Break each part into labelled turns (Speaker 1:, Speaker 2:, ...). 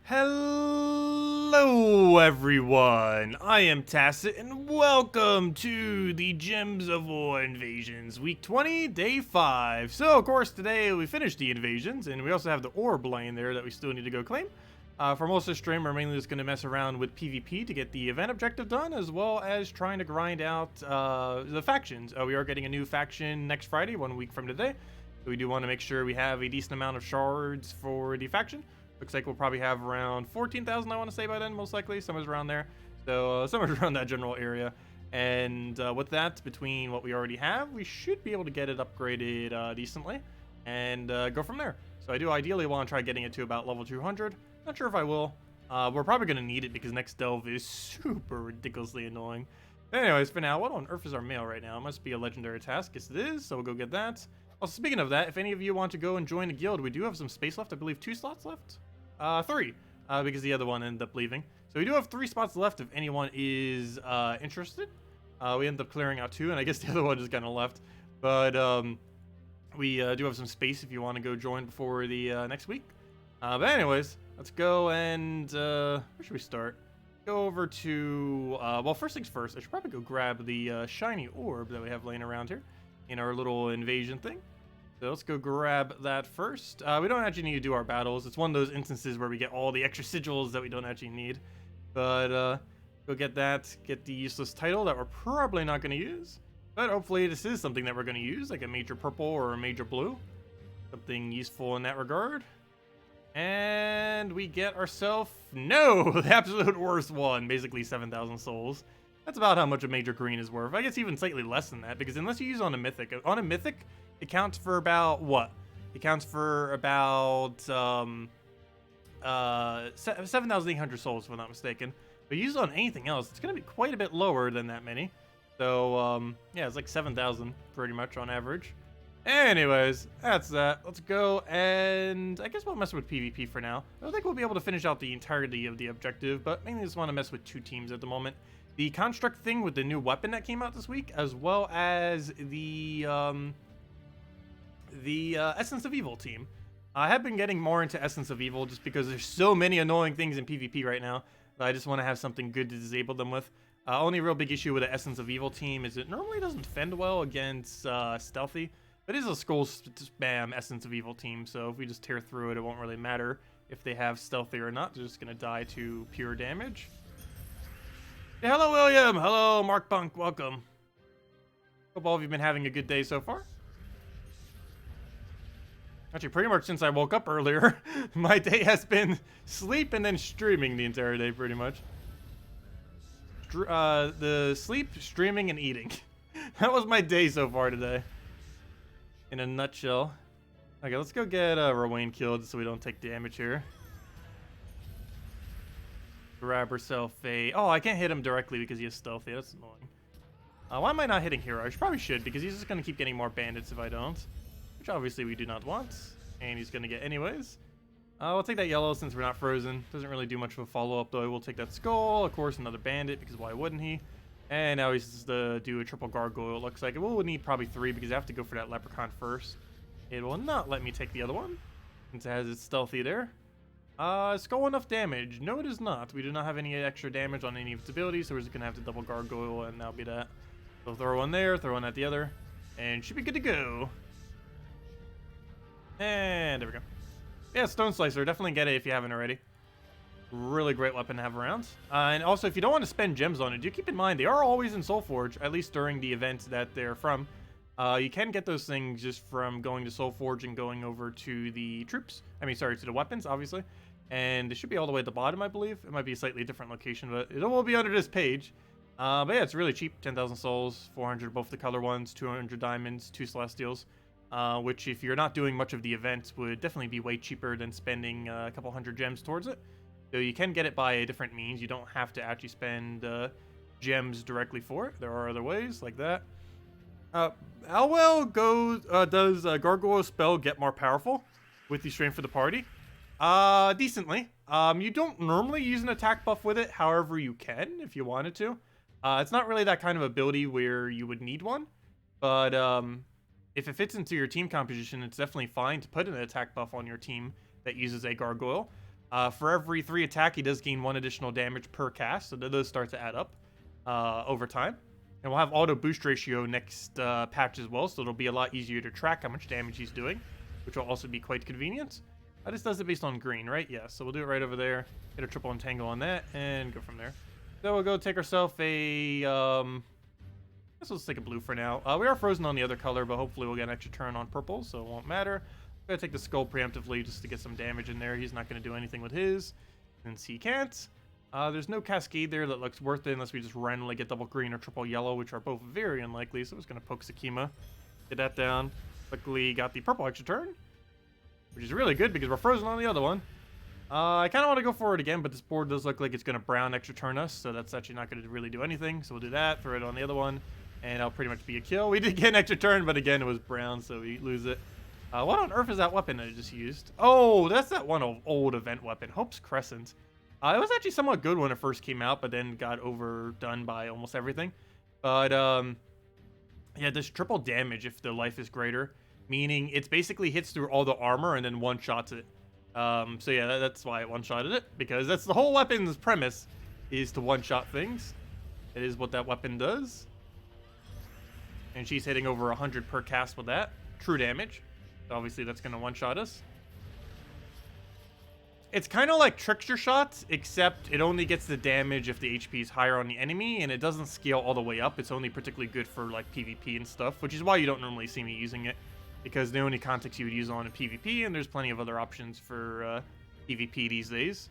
Speaker 1: Hello everyone, I am Tacet and welcome to the Gems of War Invasions, week 20, day 5. So of course today we finished the invasions and we also have the orb laying there that we still need to go claim. For most of the stream we're mainly just going to mess around with PvP to get the event objective done, as well as trying to grind out the factions. We are getting a new faction next Friday, 1 week from today. So we do want to make sure we have a decent amount of shards for the faction. Looks like we'll probably have around 14,000, I want to say, by then, most likely. Somewhere around there. So somewhere around that general area. And with that, between what we already have, we should be able to get it upgraded decently. And go from there. So I do ideally want to try getting it to about level 200. Not sure if I will. We're probably going to need it because next delve is super ridiculously annoying. But anyways, for now, what on earth is our mail right now? It must be a legendary task. Yes, it is. So we'll go get that. Also, speaking of that, if any of you want to go and join the guild, we do have some space left. I believe 2 slots left. 3, because the other one ended up leaving. So we do have 3 spots left if anyone is interested. We ended up clearing out 2, and I guess the other one just kind of left. But we do have some space if you want to go join before the next week. But anyways, let's go and where should we start? Go over to well, first things first. I should probably go grab the shiny orb that we have laying around here in our little invasion thing. So let's go grab that first. We don't actually need to do our battles. It's one of those instances where we get all the extra sigils that we don't actually need. But go get that. Get the useless title that we're probably not going to use. But hopefully this is something that we're going to use, like a major purple or a major blue. Something useful in that regard. And we get ourselves, no, the absolute worst one. Basically 7,000 souls. That's about how much a major green is worth. I guess even slightly less than that, because unless you use on a mythic it counts for about what? It counts for about 7,800 souls, if I'm not mistaken. But use it on anything else, it's going to be quite a bit lower than that many. So yeah, it's like 7,000 pretty much on average. Anyways, that's that. Let's go, and I guess we'll mess with PvP for now. I don't think we'll be able to finish out the entirety of the objective, but mainly just want to mess with 2 teams at the moment. The construct thing with the new weapon that came out this week, as well as the Essence of Evil team. I have been getting more into Essence of Evil just because there's so many annoying things in PvP right now that I just want to have something good to disable them with. Only real big issue with the Essence of Evil team is it normally doesn't fend well against Stealthy, but it is a scroll spam Essence of Evil team, so if we just tear through it, it won't really matter if they have Stealthy or not. They're just going to die to pure damage. Yeah, hello, William. Hello, Mark Bunk. Welcome. Hope all of you have been having a good day so far. Actually, pretty much since I woke up earlier, my day has been sleep and then streaming the entire day, pretty much. The sleep, streaming, and eating. That was my day so far today. In a nutshell. Okay, let's go get Rowan killed so we don't take damage here. Grab herself a... Oh, I can't hit him directly because he is stealthy. That's annoying. Why am I not hitting Hero? I probably should, because he's just going to keep getting more bandits if I don't. Which obviously we do not want. And he's going to get anyways. We'll take that yellow since we're not frozen. Doesn't really do much of a follow-up, though. We'll take that skull. Of course, another bandit, because why wouldn't he? And now he's just do a triple gargoyle, it looks like. We'll need probably 3, because I have to go for that leprechaun first. It will not let me take the other one, since it has its stealthy there. Skull enough damage? No, it is not. We do not have any extra damage on any of its abilities, so we're just going to have to double gargoyle, and that'll be that. So throw one there, throw one at the other, and should be good to go. And there we go. Yeah, Stone Slicer. Definitely get it if you haven't already. Really great weapon to have around. And also, if you don't want to spend gems on it, do keep in mind they are always in Soulforge, at least during the event that they're from. You can get those things just from going to Soulforge and going over to the troops. I mean, sorry, to the weapons, obviously. And it should be all the way at the bottom, I believe. It might be a slightly different location, but it will be under this page. But yeah, it's really cheap. 10,000 souls, 400 both the color ones, 200 diamonds, 2 celestials. Which, if you're not doing much of the event, would definitely be way cheaper than spending a couple hundred gems towards it. So you can get it by a different means. You don't have to actually spend gems directly for it. There are other ways, like that. How well does Gargoyle spell get more powerful with the Strength for the Party? Decently. You don't normally use an attack buff with it, however you can, if you wanted to. It's not really that kind of ability where you would need one, but if it fits into your team composition, it's definitely fine to put an attack buff on your team that uses a gargoyle. For every 3 attack, he does gain 1 additional damage per cast, so those start to add up over time. And we'll have auto boost ratio next patch as well, so it'll be a lot easier to track how much damage he's doing, which will also be quite convenient. This does it based on green, right? Yeah, so we'll do it right over there, hit a triple entangle on that, and go from there. So we'll go take ourselves a, I guess let's take a blue for now. We are frozen on the other color, but hopefully we'll get an extra turn on purple, so it won't matter. I'm gonna take the skull preemptively just to get some damage in there. He's not gonna do anything with his, since he can't. There's no cascade there that looks worth it unless we just randomly get double green or triple yellow, which are both very unlikely, so I'm just gonna poke Sakima. Get that down. Luckily got the purple extra turn, which is really good because we're frozen on the other one. I kind of want to go for it again, but this board does look like it's going to brown extra turn us, so that's actually not going to really do anything. So we'll do that, throw it on the other one, and that'll pretty much be a kill. We did get an extra turn, but again, it was brown, so we lose it. What on earth is that weapon that I just used? Oh, that's that one old event weapon, Hope's Crescent. It was actually somewhat good when it first came out, but then got overdone by almost everything. But, yeah, there's triple damage if the life is greater, meaning it's basically hits through all the armor and then one-shots it. So yeah, that's why I one-shotted it, because that's the whole weapon's premise, is to one-shot things. It is what that weapon does. And she's hitting over 100 per cast with that. True damage. So obviously that's going to one-shot us. It's kind of like Trickster Shot, except it only gets the damage if the HP is higher on the enemy, and it doesn't scale all the way up. It's only particularly good for like PvP and stuff, which is why you don't normally see me using it, because the only context you would use on in PvP, and there's plenty of other options for PvP these days.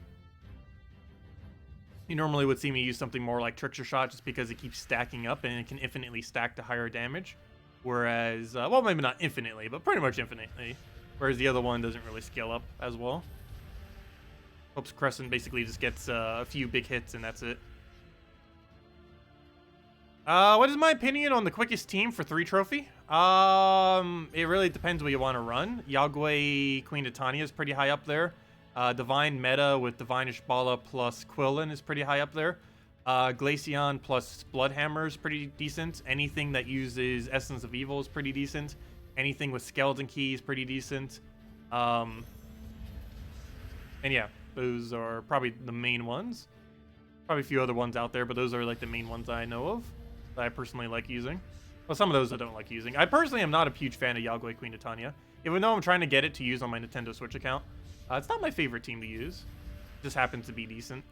Speaker 1: You normally would see me use something more like Trickster Shot just because it keeps stacking up and it can infinitely stack to higher damage. Whereas, well, maybe not infinitely, but pretty much infinitely. Whereas the other one doesn't really scale up as well. Hope's Crescent basically just gets a few big hits and that's it. What is my opinion on the quickest team for 3 trophy? It really depends what you want to run. Yagwe Queen Titania is pretty high up there. Divine Meta with Divine Ishbala plus Quillen is pretty high up there. Glaceon plus Bloodhammer is pretty decent. Anything that uses Essence of Evil is pretty decent. Anything with Skeleton Key is pretty decent. And yeah, those are probably the main ones. Probably a few other ones out there, but those are like the main ones I know of that I personally like using. Well, some of those I don't like using. I personally am not a huge fan of Yagwe Queen Titania, even though I'm trying to get it to use on my Nintendo Switch account. It's not my favorite team to use. It just happens to be decent.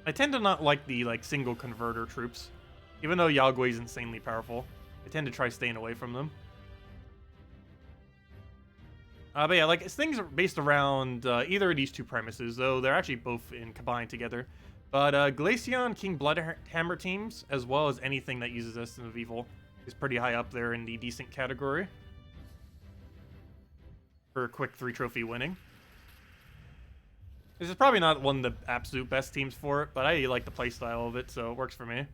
Speaker 1: I tend to not like the single converter troops. Even though Yagwe is insanely powerful, I tend to try staying away from them. But yeah, things are based around either of these 2 premises, though they're actually both combined together. But Glaceon, King Bloodhammer teams, as well as anything that uses Essence of Evil, is pretty high up there in the decent category for quick 3 trophy winning. This is probably not one of the absolute best teams for it, but I like the playstyle of it, so it works for me.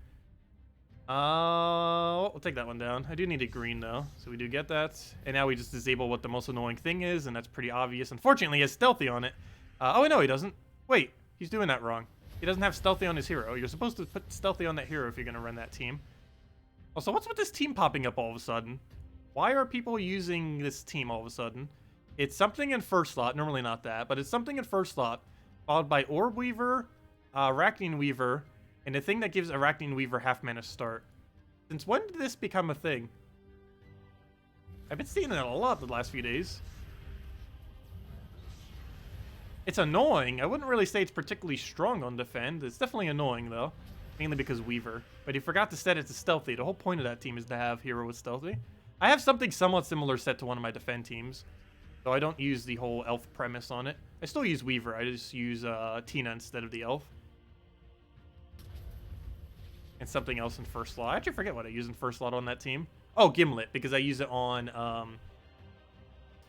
Speaker 1: We'll take that one down. I do need a green, though, so we do get that. And now we just disable what the most annoying thing is, and that's pretty obvious. Unfortunately, he has Stealthy on it. Oh, no, he doesn't. Wait, he's doing that wrong. He doesn't have Stealthy on his hero. You're supposed to put Stealthy on that hero if you're going to run that team. Also, what's with this team popping up all of a sudden? Why are people using this team all of a sudden? It's something in first slot. Normally not that, but it's something in first slot, followed by Orb Weaver, Arachne Weaver, and the thing that gives Arachne Weaver half mana start. Since when did this become a thing? I've been seeing it a lot the last few days. It's annoying. I wouldn't really say it's particularly strong on defend. It's definitely annoying, though. Mainly because Weaver. But he forgot to set it to Stealthy. The whole point of that team is to have hero with Stealthy. I have something somewhat similar set to one of my defend teams. So I don't use the whole elf premise on it. I still use Weaver. I just use Tina instead of the elf. And something else in first slot. I actually forget what I use in first slot on that team. Oh, Gimlet, because I use it on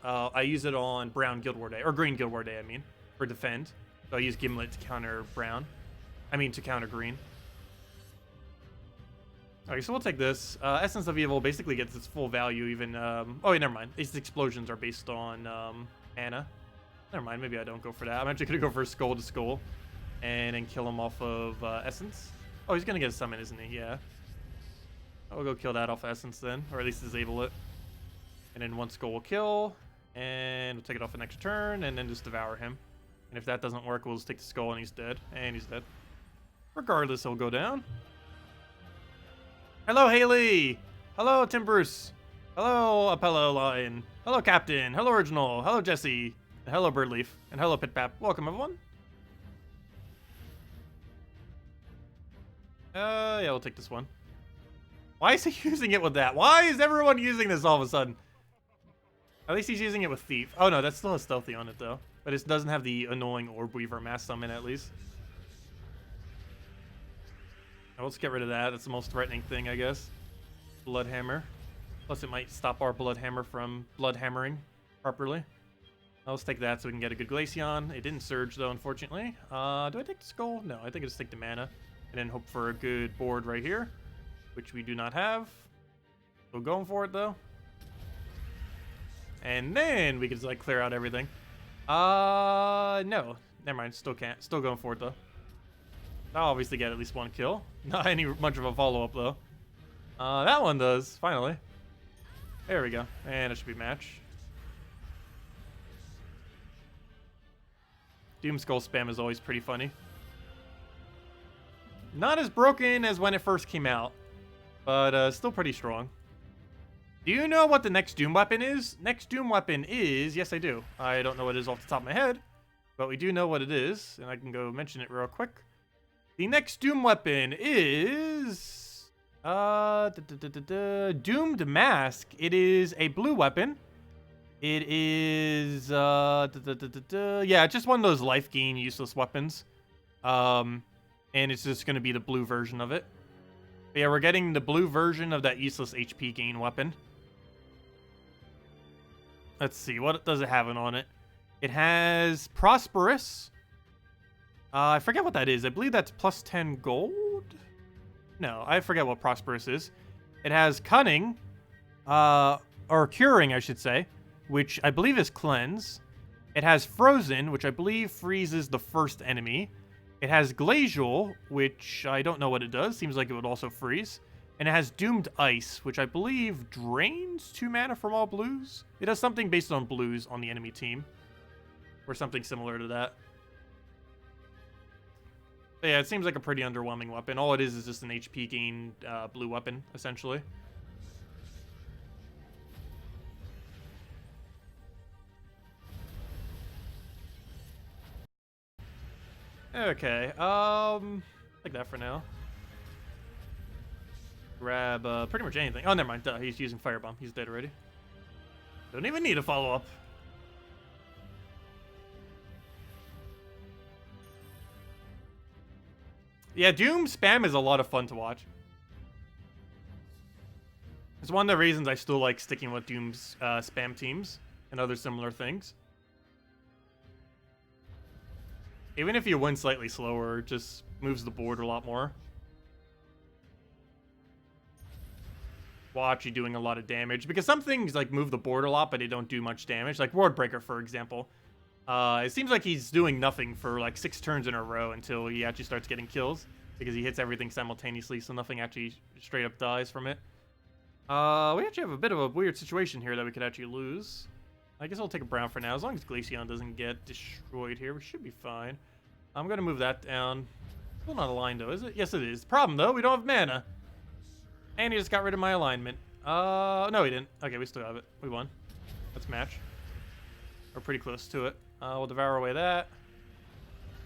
Speaker 1: Brown Guild War Day, or Green Guild War Day, I mean, for defend. So I use Gimlet to counter Brown. To counter Green. Okay, so we'll take this. Essence of Evil basically gets its full value even... oh, wait, never mind. Its explosions are based on Anna. Never mind, maybe I don't go for that. I'm actually going to go for Skull to Skull and then kill him off of Essence. Oh, he's going to get a summon, isn't he? Yeah. I'll go kill that off Essence then, or at least disable it. And then one skull will kill. And we'll take it off the next turn, and then just devour him. And if that doesn't work, we'll just take the skull, and he's dead. And he's dead. Regardless, he'll go down. Hello, Haley! Hello, Tim Bruce! Hello, Apello Lion! Hello, Captain! Hello, Original! Hello, Jesse! Hello, Birdleaf! And hello, Pitpap! Welcome, everyone! Yeah, we'll take this one. Why is he using it with that? Why is everyone using this all of a sudden? At least he's using it with Thief. Oh no, that still has Stealthy on it though. But it doesn't have the annoying Orb Weaver Mass Summon at least. Now, let's get rid of that. That's the most threatening thing, I guess. Bloodhammer. Plus it might stop our Bloodhammer from Bloodhammering properly. Now, let's take that so we can get a good Glaceon. It didn't Surge though, unfortunately. Do I take the Skull? No, I think I just take the mana. And then hope for a good board right here. Which we do not have. We're going for it though. And then we can just like clear out everything. No. Never mind. Still can't. Still going for it though. I'll obviously get at least one kill. Not any much of a follow-up though. That one does. Finally. There we go. And it should be match. Doom Skull spam is always pretty funny. Not as broken as when it first came out. But still pretty strong. Do you know what the next Doom weapon is? Next Doom weapon is... Yes, I do. I don't know what it is off the top of my head. But we do know what it is. And I can go mention it real quick. The next Doom weapon is... Doomed Mask. It is a blue weapon. It is... Yeah, just one of those life gain useless weapons. And it's just going to be the blue version of it. But yeah, we're getting the blue version of that useless HP gain weapon. Let's see, what does it have on it? It has Prosperous. I forget what that is. I believe that's plus 10 gold? No, I forget what Prosperous is. It has Cunning, or Curing, I should say, which I believe is Cleanse. It has Frozen, which I believe freezes the first enemy. It has Glacial, which I don't know what it does. Seems like it would also freeze. And it has Doomed Ice, which I believe drains 2 mana from all blues. It does something based on blues on the enemy team. Or something similar to that. But yeah, it seems like a pretty underwhelming weapon. All it is just an HP gain blue weapon, essentially. Okay, like that for now. Grab pretty much anything. Oh, never mind. Duh, he's using Firebomb. He's dead already. Don't even need a follow-up. Yeah, Doom spam is a lot of fun to watch. It's one of the reasons I still like sticking with Doom's spam teams and other similar things. Even if you win slightly slower, it just moves the board a lot more. Watch you doing a lot of damage. Because some things like move the board a lot, but they don't do much damage. Like World Breaker, for example. It seems like he's doing nothing for like 6 turns in a row until he actually starts getting kills. Because he hits everything simultaneously, so nothing actually straight up dies from it. We actually have a bit of a weird situation here that we could actually lose. I guess I'll take a brown for now. As long as Glaceon doesn't get destroyed here, we should be fine. I'm going to move that down. Still not aligned, though, is it? Yes, it is. Problem, though, we don't have mana. And he just got rid of my alignment. No, he didn't. Okay, we still have it. We won. Let's match. We're pretty close to it. We'll devour away that.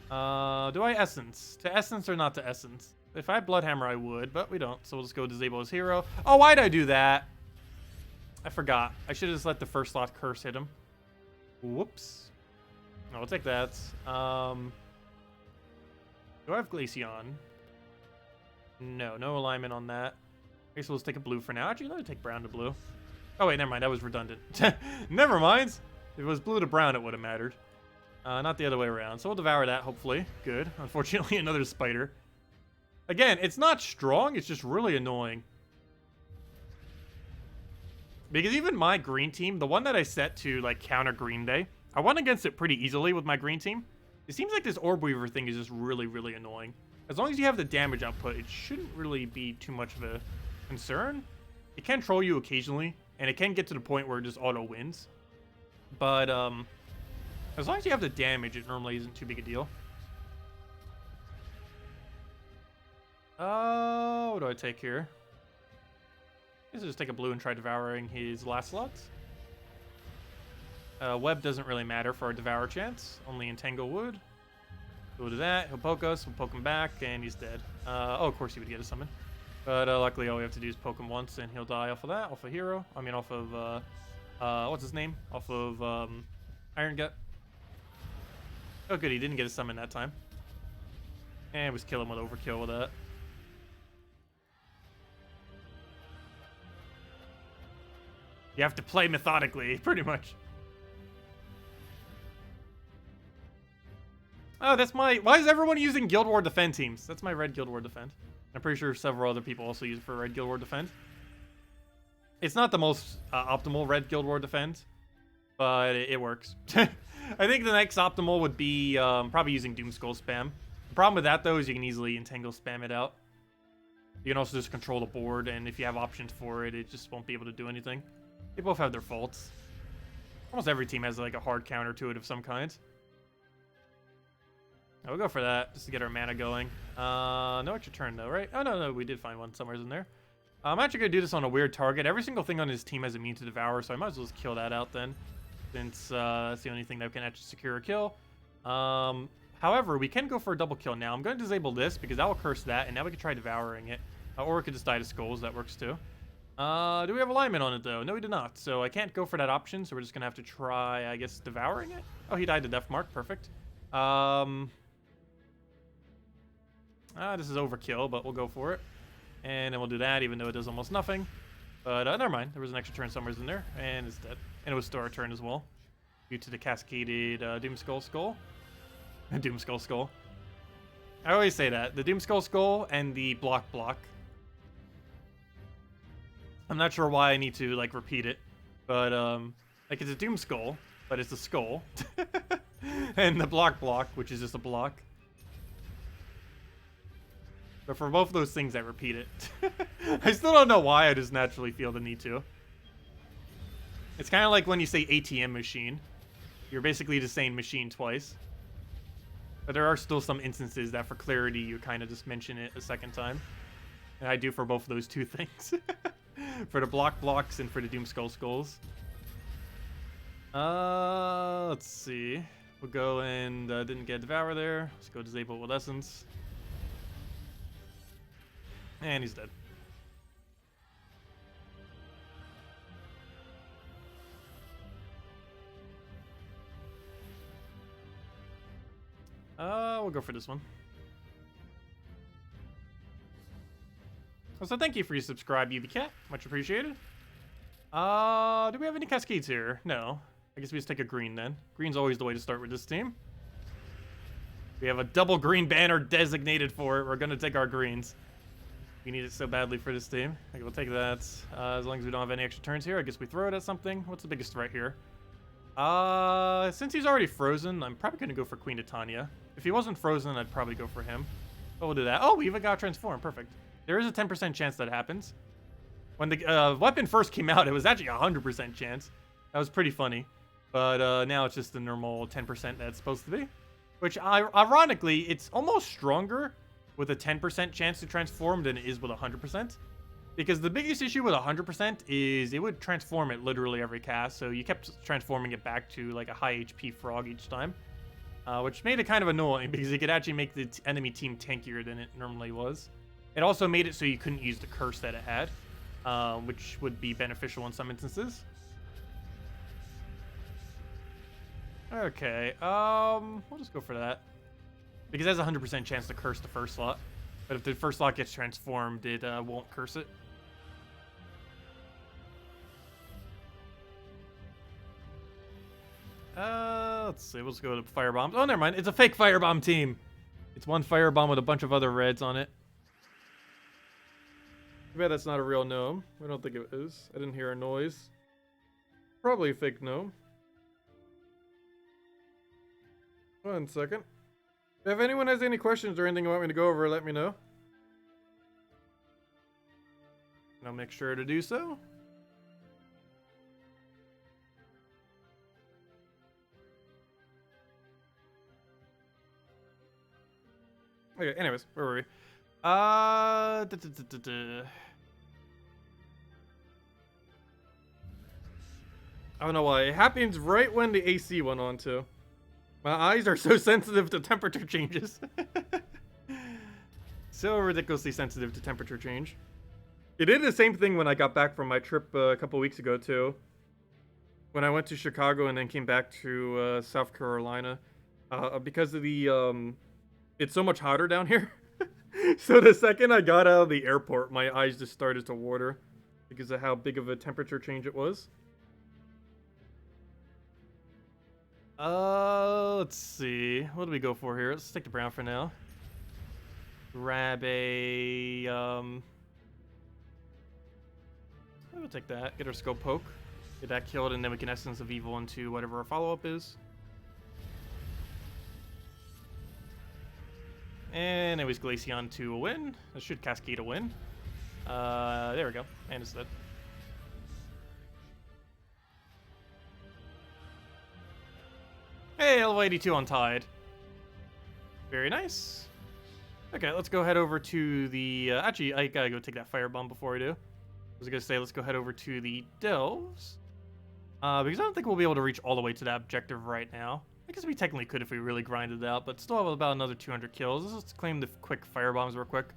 Speaker 1: Do I Essence? To Essence or not to Essence? If I had Bloodhammer, I would, but we don't. So we'll just go disable his hero. Oh, why'd I do that? I forgot. I should have just let the first slot curse hit him. Whoops. No, we'll take that. Do I have Glaceon? No, no alignment on that. I guess we'll just take a blue for now. Actually, let me take brown to blue. Oh, wait, never mind. That was redundant. Never mind. If it was blue to brown, it would have mattered. Not the other way around. So we'll devour that, hopefully. Good. Unfortunately, another spider. Again, it's not strong. It's just really annoying. Because even my green team, the one that I set to like counter Green Day, I won against it pretty easily with my green team. It seems like this Orb Weaver thing is just really, really annoying. As long as you have the damage output, it shouldn't really be too much of a concern. It can troll you occasionally, and it can get to the point where it just auto wins. But as long as you have the damage, it normally isn't too big a deal. What do I take here? I guess I'll just take a blue and try devouring his last slots. Web doesn't really matter for our devour chance, only Entangle would. We'll do that, he'll poke us, we'll poke him back, and he's dead. Oh, of course he would get a summon. But luckily all we have to do is poke him once, and he'll die off of that, off of hero. I mean, off of, what's his name? Off of, Iron Gut. Oh good, he didn't get a summon that time. And was killing with overkill with that. You have to play methodically, pretty much. Oh, that's my... Why is everyone using Guild War Defend teams? That's my red Guild War Defend. I'm pretty sure several other people also use it for red Guild War Defend. It's not the most optimal red Guild War Defend, but it works. I think the next optimal would be probably using Doomskull spam. The problem with that, though, is you can easily Entangle spam it out. You can also just control the board, and if you have options for it, it just won't be able to do anything. They both have their faults. Almost every team has like a hard counter to it of some kind. We'll go for that, just to get our mana going. No extra turn though, right? Oh, no, we did find one somewhere in there. I'm actually going to do this on a weird target. Every single thing on his team has immune to Devour, so I might as well just kill that out then. Since that's the only thing that can actually secure a kill. However, we can go for a double kill now. I'm going to disable this, because that will curse that, and now we can try devouring it. Or we could just die to skulls, that works too. Do we have alignment on it though? No, we do not. So I can't go for that option, so we're just going to have to try, I guess, devouring it? Oh, he died to Death Mark, perfect. This is overkill, but we'll go for it. And then we'll do that, even though it does almost nothing. But never mind. There was an extra turn somewhere in there, and it's dead. And it was still our turn as well, due to the cascaded Doomskull Skull. Doomskull Skull. I always say that. The Doomskull Skull and the block. I'm not sure why I need to, like, repeat it. But, like, it's a Doomskull, but it's a skull. And the block, which is just a block. But for both of those things, I repeat it. I still don't know why, I just naturally feel the need to. It's kind of like when you say ATM machine. You're basically just saying machine twice. But there are still some instances that, for clarity, you kind of just mention it a second time. And I do for both of those two things. For the blocks and for the Doomskull Skulls. Let's see. We'll go and didn't get Devour there. Let's go disable with Essence. And he's dead. We'll go for this one. So thank you for your subscribe, UBCat. Much appreciated. Do we have any cascades here? No. I guess we just take a green then. Green's always the way to start with this team. We have a double green banner designated for it. We're going to take our greens. We need it so badly for this team. Okay, we'll take that. As long as we don't have any extra turns here, I guess we throw it at something. What's the biggest threat here? Since he's already frozen, I'm probably going to go for Queen Titania. If he wasn't frozen, I'd probably go for him. But we'll do that. Oh, we even got transformed. Perfect. There is a 10% chance that happens. When the weapon first came out, it was actually a 100% chance. That was pretty funny. But now it's just the normal 10% that it's supposed to be. Which, ironically, it's almost stronger with a 10% chance to transform than it is with 100%. Because the biggest issue with 100% is it would transform it literally every cast. So you kept transforming it back to like a high HP frog each time. Which made it kind of annoying because it could actually make the enemy team tankier than it normally was. It also made it so you couldn't use the curse that it had. Which would be beneficial in some instances. Okay, we'll just go for that. Because it has a 100% chance to curse the first slot. But if the first slot gets transformed, it won't curse it. Let's see, we'll just go to Firebombs. Oh, never mind, it's a fake Firebomb team. It's one Firebomb with a bunch of other reds on it. Too bad that's not a real gnome. I don't think it is. I didn't hear a noise. Probably a fake gnome. 1 second. If anyone has any questions or anything you want me to go over, let me know. And I'll make sure to do so. Okay, anyways, where were we? I don't know why. It happens right when the AC went on, too. My eyes are so sensitive to temperature changes. So ridiculously sensitive to temperature change. It did the same thing when I got back from my trip a couple weeks ago, too. When I went to Chicago and then came back to South Carolina. Because of the, it's so much hotter down here. So the second I got out of the airport, my eyes just started to water. Because of how big of a temperature change it was. Let's see. What do we go for here? Let's stick to brown for now. Grab a, we'll take that. Get our scope poke. Get that killed, and then we can Essence of Evil into whatever our follow-up is. And anyways, Glaceon to a win. That should Cascade a win. There we go. And it's dead. Hey, level 82 on Tide. Very nice. Okay, let's go head over to the... actually, I gotta go take that firebomb before I do. I was gonna say, let's go head over to the Delves. Because I don't think we'll be able to reach all the way to that objective right now. I guess we technically could if we really grinded it out, but still have about another 200 kills. Let's claim the quick firebombs real quick.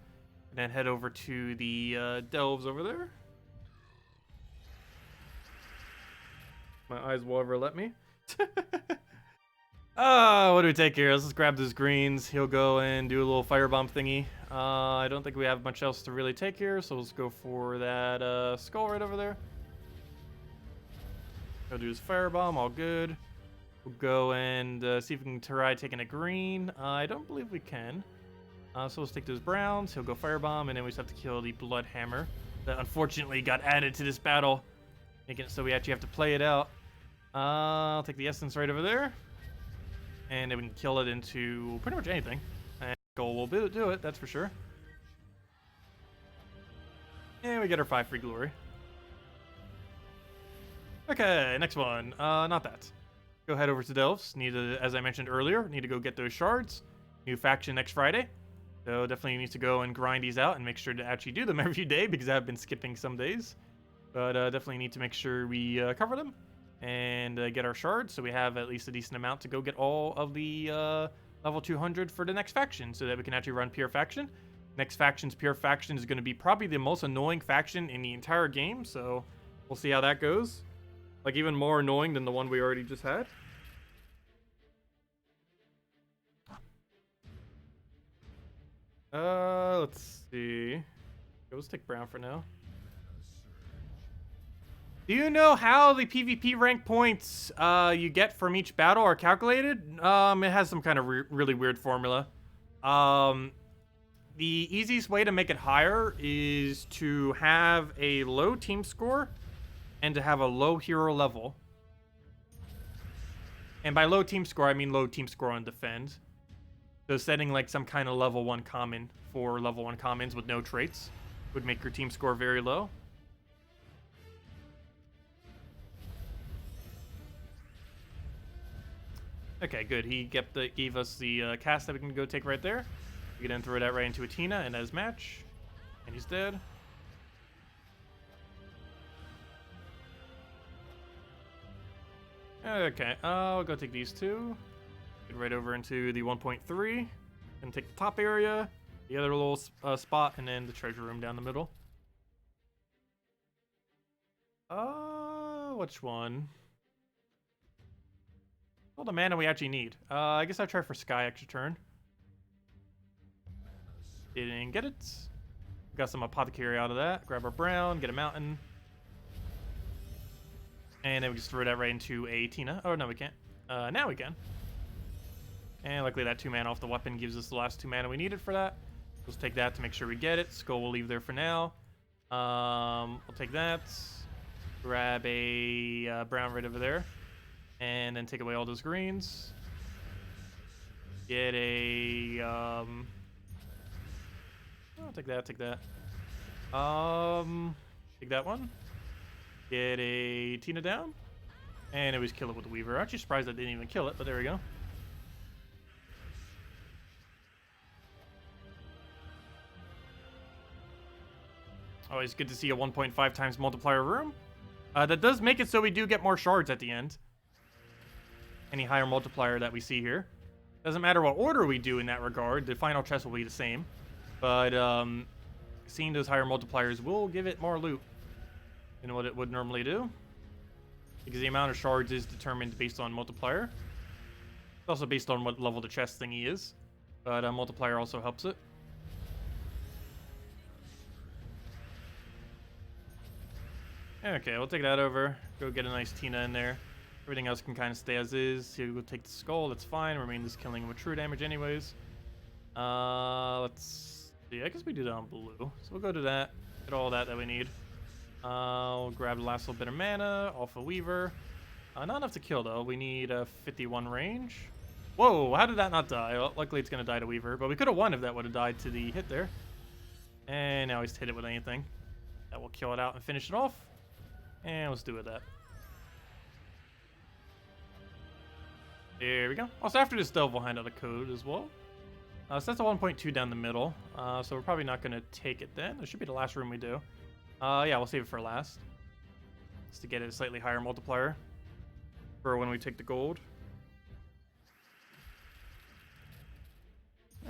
Speaker 1: And then head over to the Delves over there. My eyes will ever let me. What do we take here? Let's just grab those greens. He'll go and do a little firebomb thingy. I don't think we have much else to really take here, so let's go for that skull right over there. He'll do his firebomb, all good. We'll go and see if we can try taking a green. I don't believe we can. So let's take those browns. He'll go firebomb, and then we just have to kill the blood hammer that unfortunately got added to this battle, making it so we actually have to play it out. I'll take the essence right over there. And then we can kill it into pretty much anything. And goal will do it, that's for sure. And we get our 5 free glory. Okay, next one. Not that. Go head over to Delves. Need to, as I mentioned earlier, need to go get those shards. New faction next Friday. So definitely need to go and grind these out and make sure to actually do them every day because I've been skipping some days. But definitely need to make sure we cover them. And get our shards, so we have at least a decent amount to go get all of the level 200 for the next faction, so that we can actually run pure faction. Next faction's pure faction is going to be probably the most annoying faction in the entire game, so we'll see how that goes. Like, even more annoying than the one we already just had. Let's see. Let's take brown for now. Do you know how the PvP rank points you get from each battle are calculated? It has some kind of really weird formula. The easiest way to make it higher is to have a low team score and to have a low hero level. And by low team score, I mean low team score on defend. So setting like some kind of level 1 common for level 1 commons with no traits would make your team score very low. Okay, good. He gave us the cast that we can go take right there. We can then throw that right into Athena and as match. And he's dead. Okay, I'll go take these two. Get right over into the 1.3. And take the top area, the other little spot, and then the treasure room down the middle. Which one? All the mana we actually need. I guess I'll try for Sky extra turn. Didn't get it. Got some Apothecary out of that. Grab our brown, get a mountain. And then we just throw that right into a Tina. Oh, no, we can't. Now we can. And luckily that 2 mana off the weapon gives us the last 2 mana we needed for that. Let's take that to make sure we get it. Skull will leave there for now. I'll take that. Grab a brown right over there. And then take away all those greens. Get a, I'll take that, take that. Take that one. Get a Tina down. And it was kill it with the Weaver. I'm actually surprised I didn't even kill it, but there we go. Always good to see a 1.5 times multiplier room. That does make it so we do get more shards at the end. Any higher multiplier that we see here. Doesn't matter what order we do in that regard. The final chest will be the same. But seeing those higher multipliers will give it more loot than what it would normally do. Because the amount of shards is determined based on multiplier. It's also based on what level the chest thingy is. But multiplier also helps it. Okay, we'll take that over. Go get a nice Tina in there. Everything else can kind of stay as is. Here, we'll take the skull. That's fine. Remain just killing him with true damage anyways. Let's see. I guess we do that on blue. So we'll go to that. Get all that we need. We'll grab the last little bit of mana off of Weaver. Not enough to kill, though. We need a 51 range. Whoa, how did that not die? Well, luckily, it's going to die to Weaver. But we could have won if that would have died to the hit there. And now he's hit it with anything. That will kill it out and finish it off. And let's do with that. There we go. Also, after this delve, we'll hand out a code as well. So that's a 1.2 down the middle. So we're probably not going to take it then. It should be the last room we do. Yeah, we'll save it for last. Just to get it a slightly higher multiplier for when we take the gold.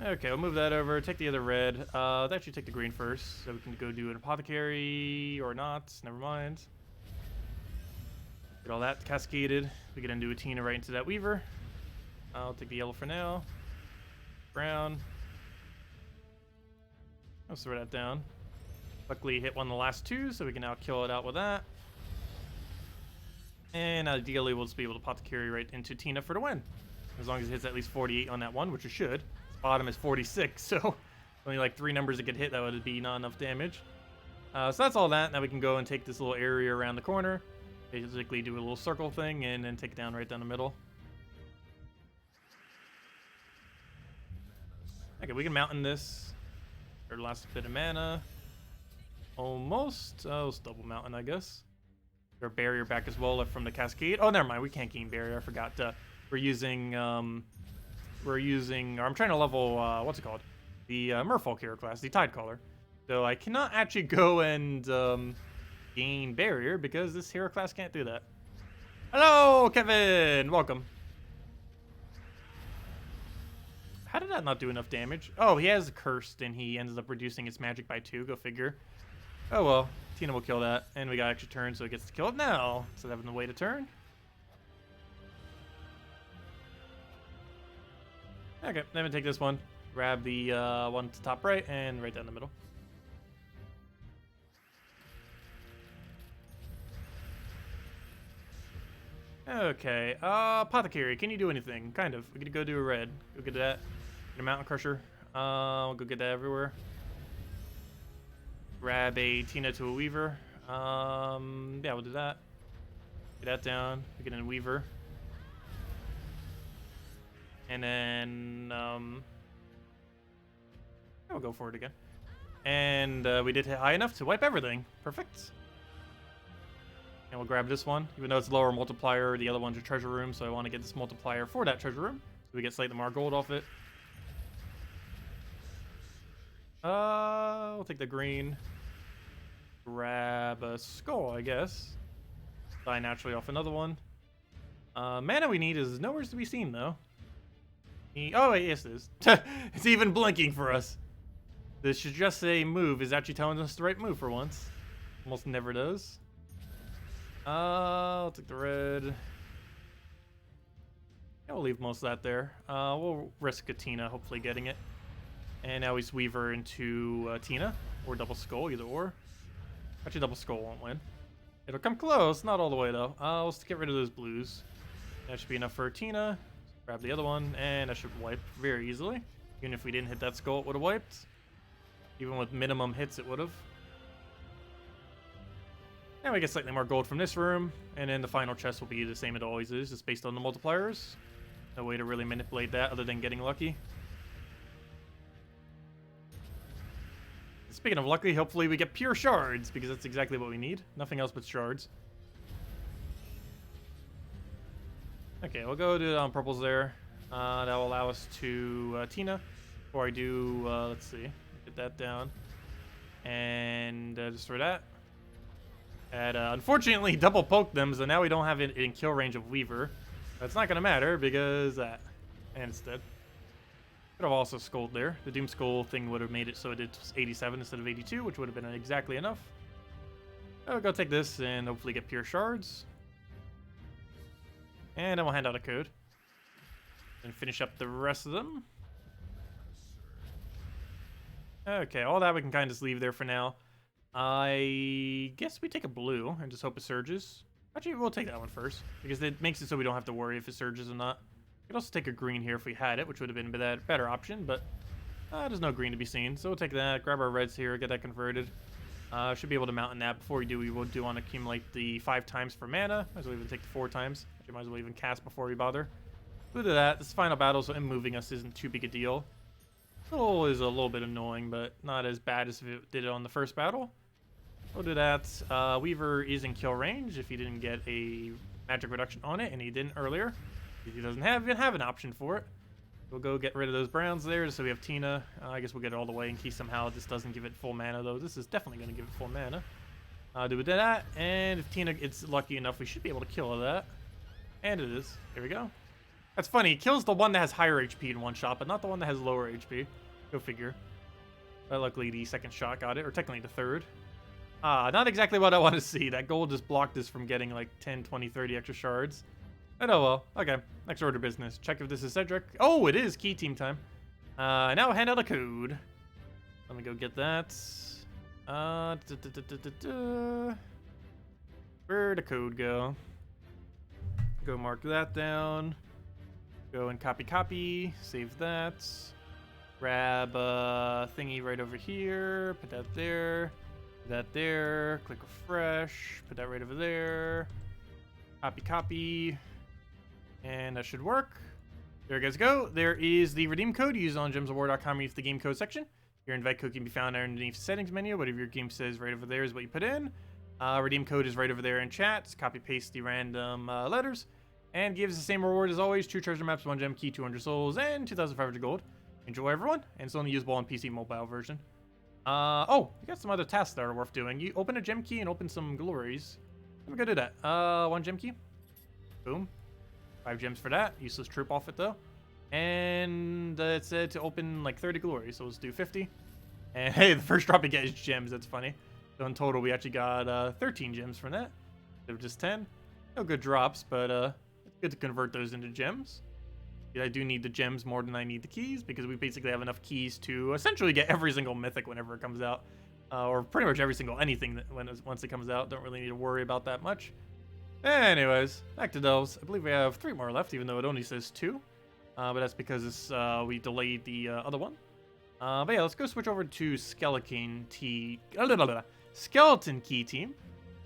Speaker 1: Okay, we'll move that over. Take the other red. Let's actually take the green first. So we can go do an apothecary or not. Never mind. Get all that cascaded. We get into a Tina right into that Weaver. I'll take the yellow for now. Brown. Let's throw that down. Luckily hit one of the last two, so we can now kill it out with that. And ideally we'll just be able to apothecary right into Tina for the win. As long as it hits at least 48 on that one, which it should. Its bottom is 46, so only like 3 numbers that get hit, that would be not enough damage. So that's all that. Now we can go and take this little area around the corner. Basically do a little circle thing and then take it down right down the middle. Okay, we can mountain this. Our last bit of mana. Almost. Oh, it's double mountain, I guess. Our barrier back as well left from the cascade. Oh, never mind. We can't gain barrier. I forgot. We're using. I'm trying to level. What's it called? The Merfolk hero class, the Tidecaller. So I cannot actually go and gain barrier because this hero class can't do that. Hello, Kevin. Welcome. How did that not do enough damage? Oh, he has cursed and he ended up reducing its magic by 2. Go figure. Oh well, Tina will kill that, and we got extra turn, so it gets to kill it now instead of having to wait a turn. Okay, then we take this one, grab the one to top right, and right down the middle. Okay, apothecary, can you do anything? Kind of. We're gonna go do a red. Go get that. Get a mountain crusher. We'll go get that everywhere. Grab a Tina to a Weaver. Yeah, we'll do that. Get that down. We get in a Weaver. And then, we'll go for it again. And we did hit high enough to wipe everything. Perfect. And we'll grab this one. Even though it's lower multiplier, the other one's a treasure room, so I want to get this multiplier for that treasure room. So we get slightly more gold off it. We'll take the green. Grab a skull, I guess. Die naturally off another one. Mana we need is nowhere to be seen, though. Oh, wait, yes, it is. It's even blinking for us. This should just say move is actually telling us the right move for once. Almost never does. I'll take the red. Yeah, we'll leave most of that there. We'll risk a Tina, hopefully getting it. And now he's Weaver into Tina. Or double skull, either or. Actually, double skull won't win. It'll come close, not all the way though. Let's get rid of those blues. That should be enough for Tina. Grab the other one, and that should wipe very easily. Even if we didn't hit that skull, it would have wiped. Even with minimum hits, it would have. And we get slightly more gold from this room, and then the final chest will be the same it always is, just based on the multipliers. No way to really manipulate that other than getting lucky. Speaking of lucky, hopefully we get pure shards, because that's exactly what we need. Nothing else but shards. Okay, we'll go to purples there. That will allow us to Tina. Before I do, let's see, get that down. And destroy that. And unfortunately, double poked them, so now we don't have it in kill range of Weaver. That's not going to matter because that. And it's dead. Could have also skulled there. The Doom Skull thing would have made it so it did 87 instead of 82, which would have been exactly enough. I'll go take this and hopefully get pure shards. And then we'll hand out a code. And finish up the rest of them. Okay, all that we can kind of just leave there for now. I guess we take a blue and just hope it surges. Actually, we'll take that one first, because it makes it so we don't have to worry if it surges or not. We could also take a green here if we had it, which would have been a better option, but there's no green to be seen. So we'll take that, grab our reds here, get that converted. Should be able to mount in that. Before we do, we will do want to accumulate the 5 times for mana. Might as well even take the 4 times. Actually, might as well even cast before we bother. We'll do that. This final battle, so him moving us isn't too big a deal. Still is a little bit annoying, but not as bad as if it did it on the first battle. We'll do that. Weaver is in kill range if he didn't get a magic reduction on it, and he didn't earlier. He doesn't even have an option for it. We'll go get rid of those browns there, so we have Tina. I guess we'll get it all the way in case somehow this doesn't give it full mana, though. This is definitely going to give it full mana. Do that, and if Tina gets lucky enough, we should be able to kill that. And it is. Here we go. That's funny. It kills the one that has higher HP in one shot, but not the one that has lower HP. Go figure. But luckily, the second shot got it, or technically the third. Not exactly what I want to see. That gold just blocked us from getting like 10, 20, 30 extra shards. But oh well. Okay. Next order of business. Check if this is Cedric. Oh, it is key team time. Now hand out a code. Let me go get that. Where'd the code go? Go mark that down. Go and copy. Save that. Grab a thingy right over here. Put that there. Put that there. Click refresh. Put that right over there. Copy. And that should work. There you guys go. There is the redeem code. Use it on gemsofwar.com. Use the game code section. Your invite code can be found underneath the settings menu. Whatever your game says right over there is what you put in. Redeem code is right over there in chat. Copy paste the random letters. And gives the same reward as always. 2 treasure maps, 1 gem key, 200 souls, and 2,500 gold. Enjoy, everyone. And it's only usable on PC mobile version. Oh, you got some other tasks that are worth doing. You open a gem key and open some glories. Let me go do that. 1 gem key. Boom. 5 gems for that. Useless troop off it, though. And it said to open like 30 glories, so let's do 50. And hey, the first drop you get is gems. That's funny. So in total, we actually got 13 gems from that. They were just 10. No good drops, but it's good to convert those into gems. Yeah, I do need the gems more than I need the keys, because we basically have enough keys to essentially get every single mythic whenever it comes out. Or pretty much every single anything that once it comes out. Don't really need to worry about that much. Anyways, back to those. I believe we have 3 more left, even though it only says 2. But that's because we delayed the other one. But yeah, let's go switch over to Skeleton Key Team.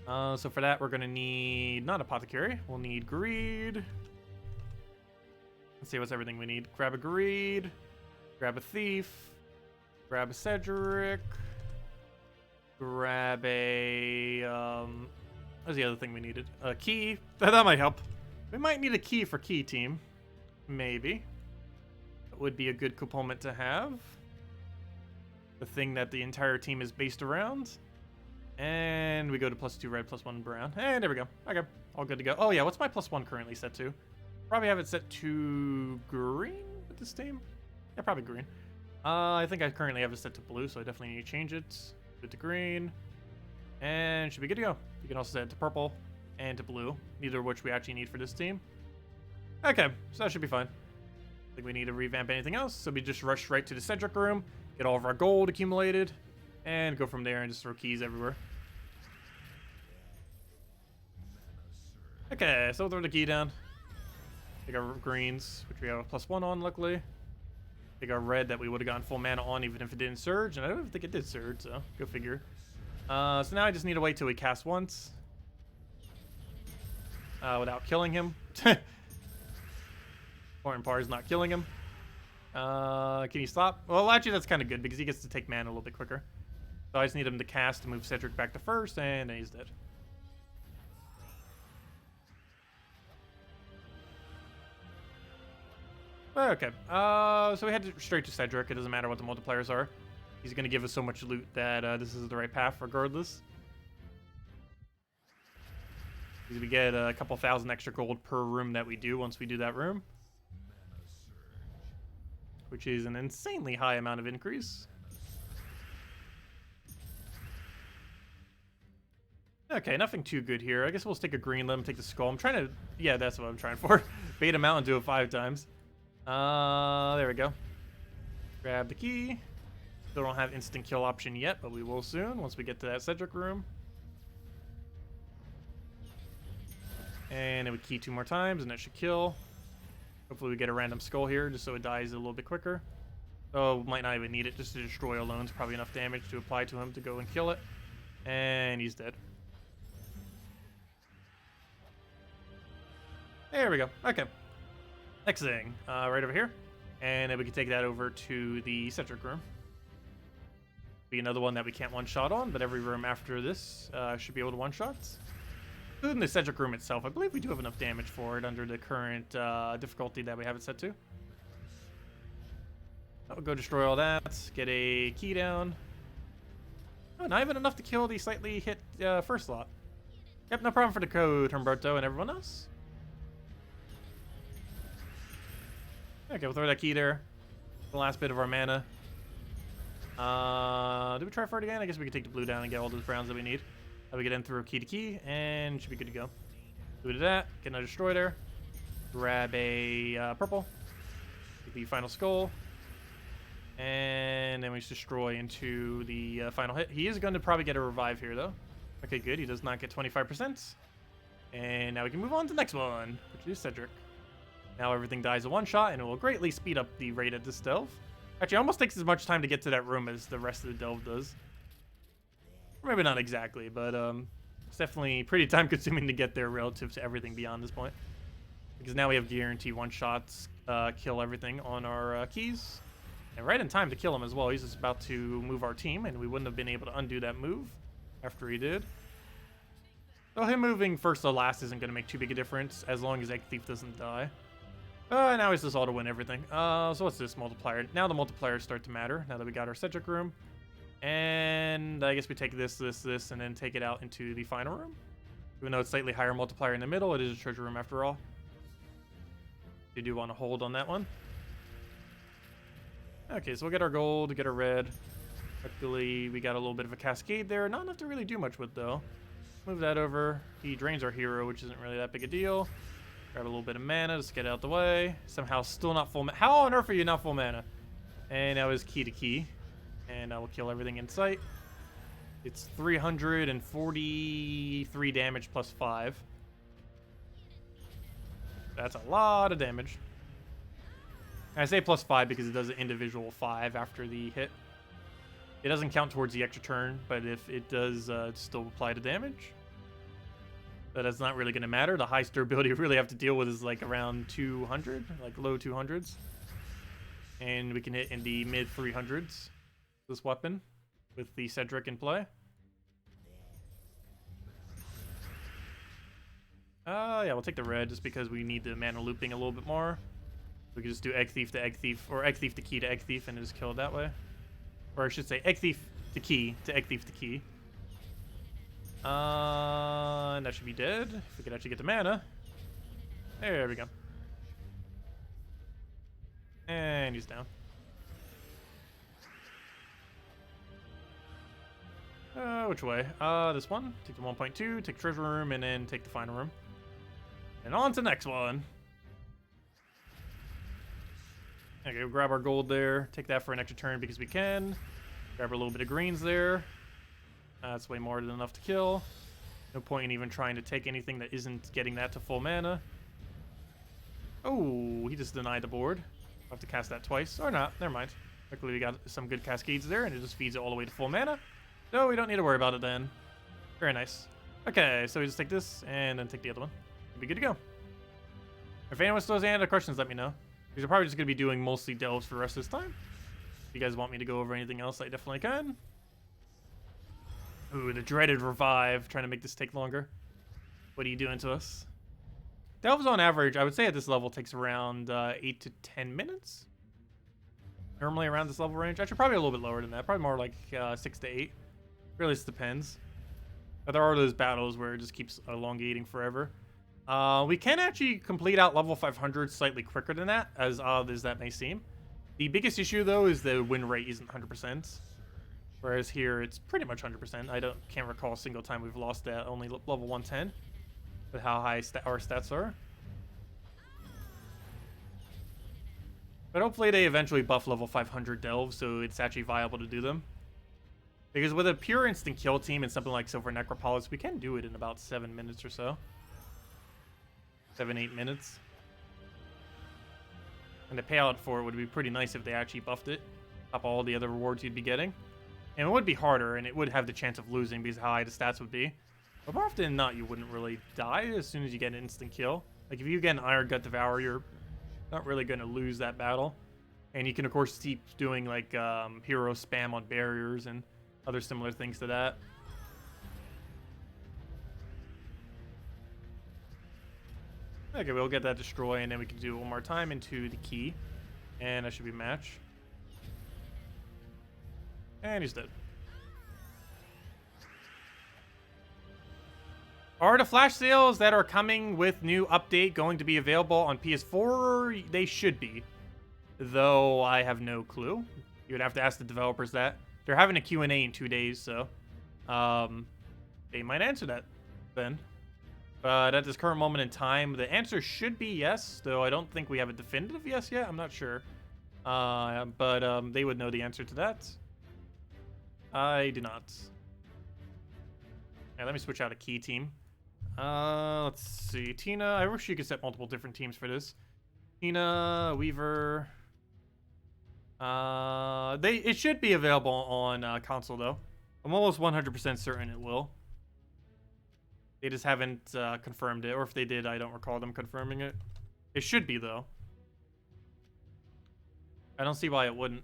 Speaker 1: So for that, we're going to need, not Apothecary, we'll need Greed. Let's see what's everything we need. Grab a Greed, grab a Thief, grab a Cedric, grab a, what's the other thing we needed? A Key. That might help. We might need a Key for Key Team. Maybe. That would be a good component to have. The thing that the entire team is based around. And we go to +2 red, +1 brown. And there we go. Okay, all good to go. Oh yeah, what's my +1 currently set to? Probably have it set to green with this team. Yeah, probably green. I think I currently have it set to blue, so I definitely need to change it. Put it to green. And should be good to go. You can also set it to purple and to blue, neither of which we actually need for this team. Okay, so that should be fine. I think we need to revamp anything else, so we just rush right to the Cedric room, get all of our gold accumulated, and go from there and just throw keys everywhere. Okay, so we'll throw the key down. Take our greens, which we have a +1 on, luckily. Take our red that we would have gotten full mana on even if it didn't surge, and I don't think it did surge, so go figure. So now I just need to wait till we cast once. Without killing him. Important part is not killing him. Can he stop? Well, actually, that's kind of good because he gets to take mana a little bit quicker. So I just need him to cast to move Cedric back to first, and then he's dead. Okay. So we head straight to Cedric. It doesn't matter what the multipliers are. He's going to give us so much loot that this is the right path regardless. We get a couple thousand extra gold per room that we do once we do that room, which is an insanely high amount of increase. Okay, nothing too good here. I guess we'll take a green limb, take the skull. I'm trying to... Yeah, that's what I'm trying for. Bait him out and do it 5 times. There we go. Grab the key. Still don't have instant kill option yet, but we will soon once we get to that Cedric room. And then we key 2 more times, and that should kill. Hopefully we get a random skull here, just so it dies a little bit quicker. Oh, might not even need it, just to destroy alone is probably enough damage to apply to him to go and kill it. And he's dead. There we go. Okay. Next thing, right over here. And then we can take that over to the Cedric room. Be another one that we can't one-shot on, but every room after this should be able to one-shot. In the Cedric room itself, I believe we do have enough damage for it under the current difficulty that we have it set to. I'll go destroy all that, get a key down. Oh, not even enough to kill the slightly hit first slot. Yep, no problem for the code, Humberto and everyone else. Okay, we'll throw that key there. The last bit of our mana. Do we try for it again? I guess we can take the blue down and get all those browns that we need. We get in through key to key, and should be good to go. So we do that, get another destroy there. Grab a purple. Take the final skull. And then we just destroy into the final hit. He is going to probably get a revive here, though. Okay, good. He does not get 25%. And now we can move on to the next one, which is Cedric. Now everything dies in one shot, and it will greatly speed up the rate of this delve. Actually, it almost takes as much time to get to that room as the rest of the delve does. Or maybe not exactly, but it's definitely pretty time-consuming to get there relative to everything beyond this point. Because now we have guaranteed one-shots, kill everything on our keys. And right in time to kill him as well. He's just about to move our team, and we wouldn't have been able to undo that move after he did. So him moving first to last isn't going to make too big a difference as long as Egg Thief doesn't die. Now he's just all to win everything. So what's this multiplier? Now the multipliers start to matter, now that we got our Cedric room. And I guess we take this, and then take it out into the final room. Even though it's slightly higher multiplier in the middle, it is a treasure room after all. You do want to hold on that one. Okay, so we'll get our gold, get our red. Luckily, we got a little bit of a cascade there. Not enough to really do much with, though. Move that over. He drains our hero, which isn't really that big a deal. Grab a little bit of mana, just get it out the way. Somehow still not full mana. How on earth are you not full mana? And now is key to key. And I will kill everything in sight. It's 343 damage plus 5. That's a lot of damage. I say plus 5 because it does an individual 5 after the hit. It doesn't count towards the extra turn, but if it does still apply to damage. But that's not really going to matter. The highest durability we really have to deal with is like around 200, like low 200s. And we can hit in the mid 300s. This weapon with the Cedric in play. Yeah, we'll take the red just because we need the mana looping a little bit more. We can just do Egg Thief to Egg Thief, or Egg Thief to key to Egg Thief, and just kill it that way. Or I should say Egg Thief to key to Egg Thief to key. And that should be dead. If we could actually get the mana. There we go. And he's down. Which way? This one. Take the 1.2, take the treasure room, and then take the final room. And on to the next one. Okay, we'll grab our gold there. Take that for an extra turn because we can. Grab a little bit of greens there. That's way more than enough to kill. No point in even trying to take anything that isn't getting that to full mana. Oh, he just denied the board. I'll have to cast that twice. Or not. Never mind. Luckily, we got some good cascades there, and it just feeds it all the way to full mana. So we don't need to worry about it then. Very nice. Okay, so we just take this and then take the other one. We'll be good to go. If anyone still has any other questions, let me know. Because we're probably just going to be doing mostly delves for the rest of this time. If you guys want me to go over anything else, I definitely can. Ooh, the dreaded revive. Trying to make this take longer. What are you doing to us? Delves on average, I would say at this level, takes around 8 to 10 minutes. normally around this level range. Actually, probably a little bit lower than that. Probably more like 6 to 8. Really just depends. But there are those battles where it just keeps elongating forever. We can actually complete out level 500 slightly quicker than that, as odd as that may seem. The biggest issue, though, is the win rate isn't 100%. Whereas here, it's pretty much 100%. Can't recall a single time we've lost at only level 110. With how high our stats are. But hopefully they eventually buff level 500 delves, so it's actually viable to do them. Because with a pure instant kill team and something like Silver Necropolis, we can do it in about 7 minutes or so. 7-8 minutes. And the payout for it would be pretty nice if they actually buffed it. Top all the other rewards you'd be getting. And it would be harder, and it would have the chance of losing because of how high the stats would be. But more often than not, you wouldn't really die as soon as you get an instant kill. Like, if you get an Iron Gut Devourer, you're not really going to lose that battle. And you can, of course, keep doing, like, hero spam on barriers and other similar things to that. Okay, we'll get that destroy, and then we can do it one more time into the key. And that should be match. And he's dead. Are the flash sales that are coming with new update going to be available on PS4? They should be. Though I have no clue. You would have to ask the developers that. They're having a Q&A in 2 days, so they might answer that then. But at this current moment in time, the answer should be yes, though I don't think we have a definitive yes yet. I'm not sure. But they would know the answer to that. I do not. Yeah, let me switch out a key team. Let's see. Tina, I wish you could set multiple different teams for this. Tina, Weaver. It should be available on console, though. I'm almost 100% certain it will. They just haven't confirmed it, or if they did, I don't recall them confirming it. It should be, though. I don't see why it wouldn't.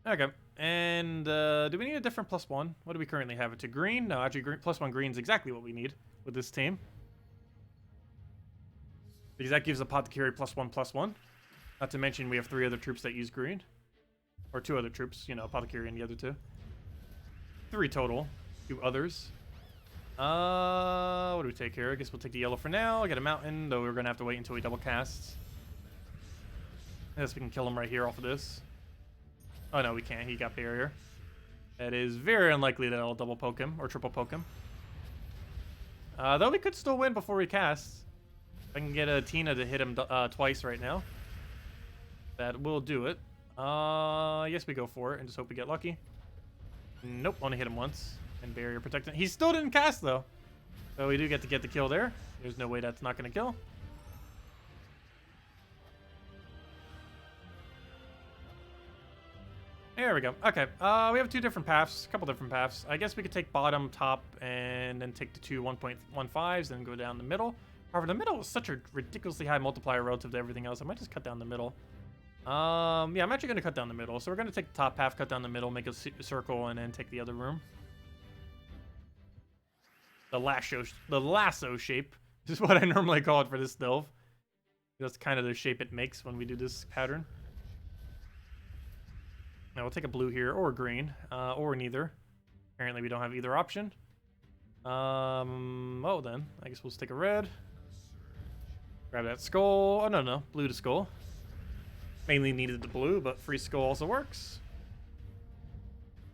Speaker 1: Okay, and do we need a different +1? What do we currently have? It to green? No, actually, +1 green is exactly what we need with this team. Because that gives Apothecary +1/+1. Not to mention we have 3 other troops that use green. Or 2 other troops, you know, Apothecary and the other 2. 3 total. 2 others. What do we take here? I guess we'll take the yellow for now. I get a mountain, though we're going to have to wait until he double casts. I guess we can kill him right here off of this. Oh, no, we can't. He got barrier. That is very unlikely that I'll double poke him or triple poke him. Though we could still win before he casts. I can get a Tina to hit him twice right now. That will do it. Yes, we go for it and just hope we get lucky. Nope, only hit him once. And barrier protecting. He still didn't cast, though. So we do get the kill there. There's no way that's not going to kill. There we go. Okay, we have 2 different paths, a couple different paths. I guess we could take bottom, top, and then take the 2 1.15s, then go down the middle. However, the middle is such a ridiculously high multiplier relative to everything else. I might just cut down the middle. Yeah, I'm actually going to cut down the middle. So we're going to take the top half, cut down the middle, make a circle, and then take the other room. The lasso shape is what I normally call it for this delve. That's kind of the shape it makes when we do this pattern. Now we'll take a blue here, or a green, or neither. Apparently we don't have either option. Oh then, I guess we'll just take a red. Grab that skull. Oh, no, blue to skull. Mainly needed the blue, but free skull also works.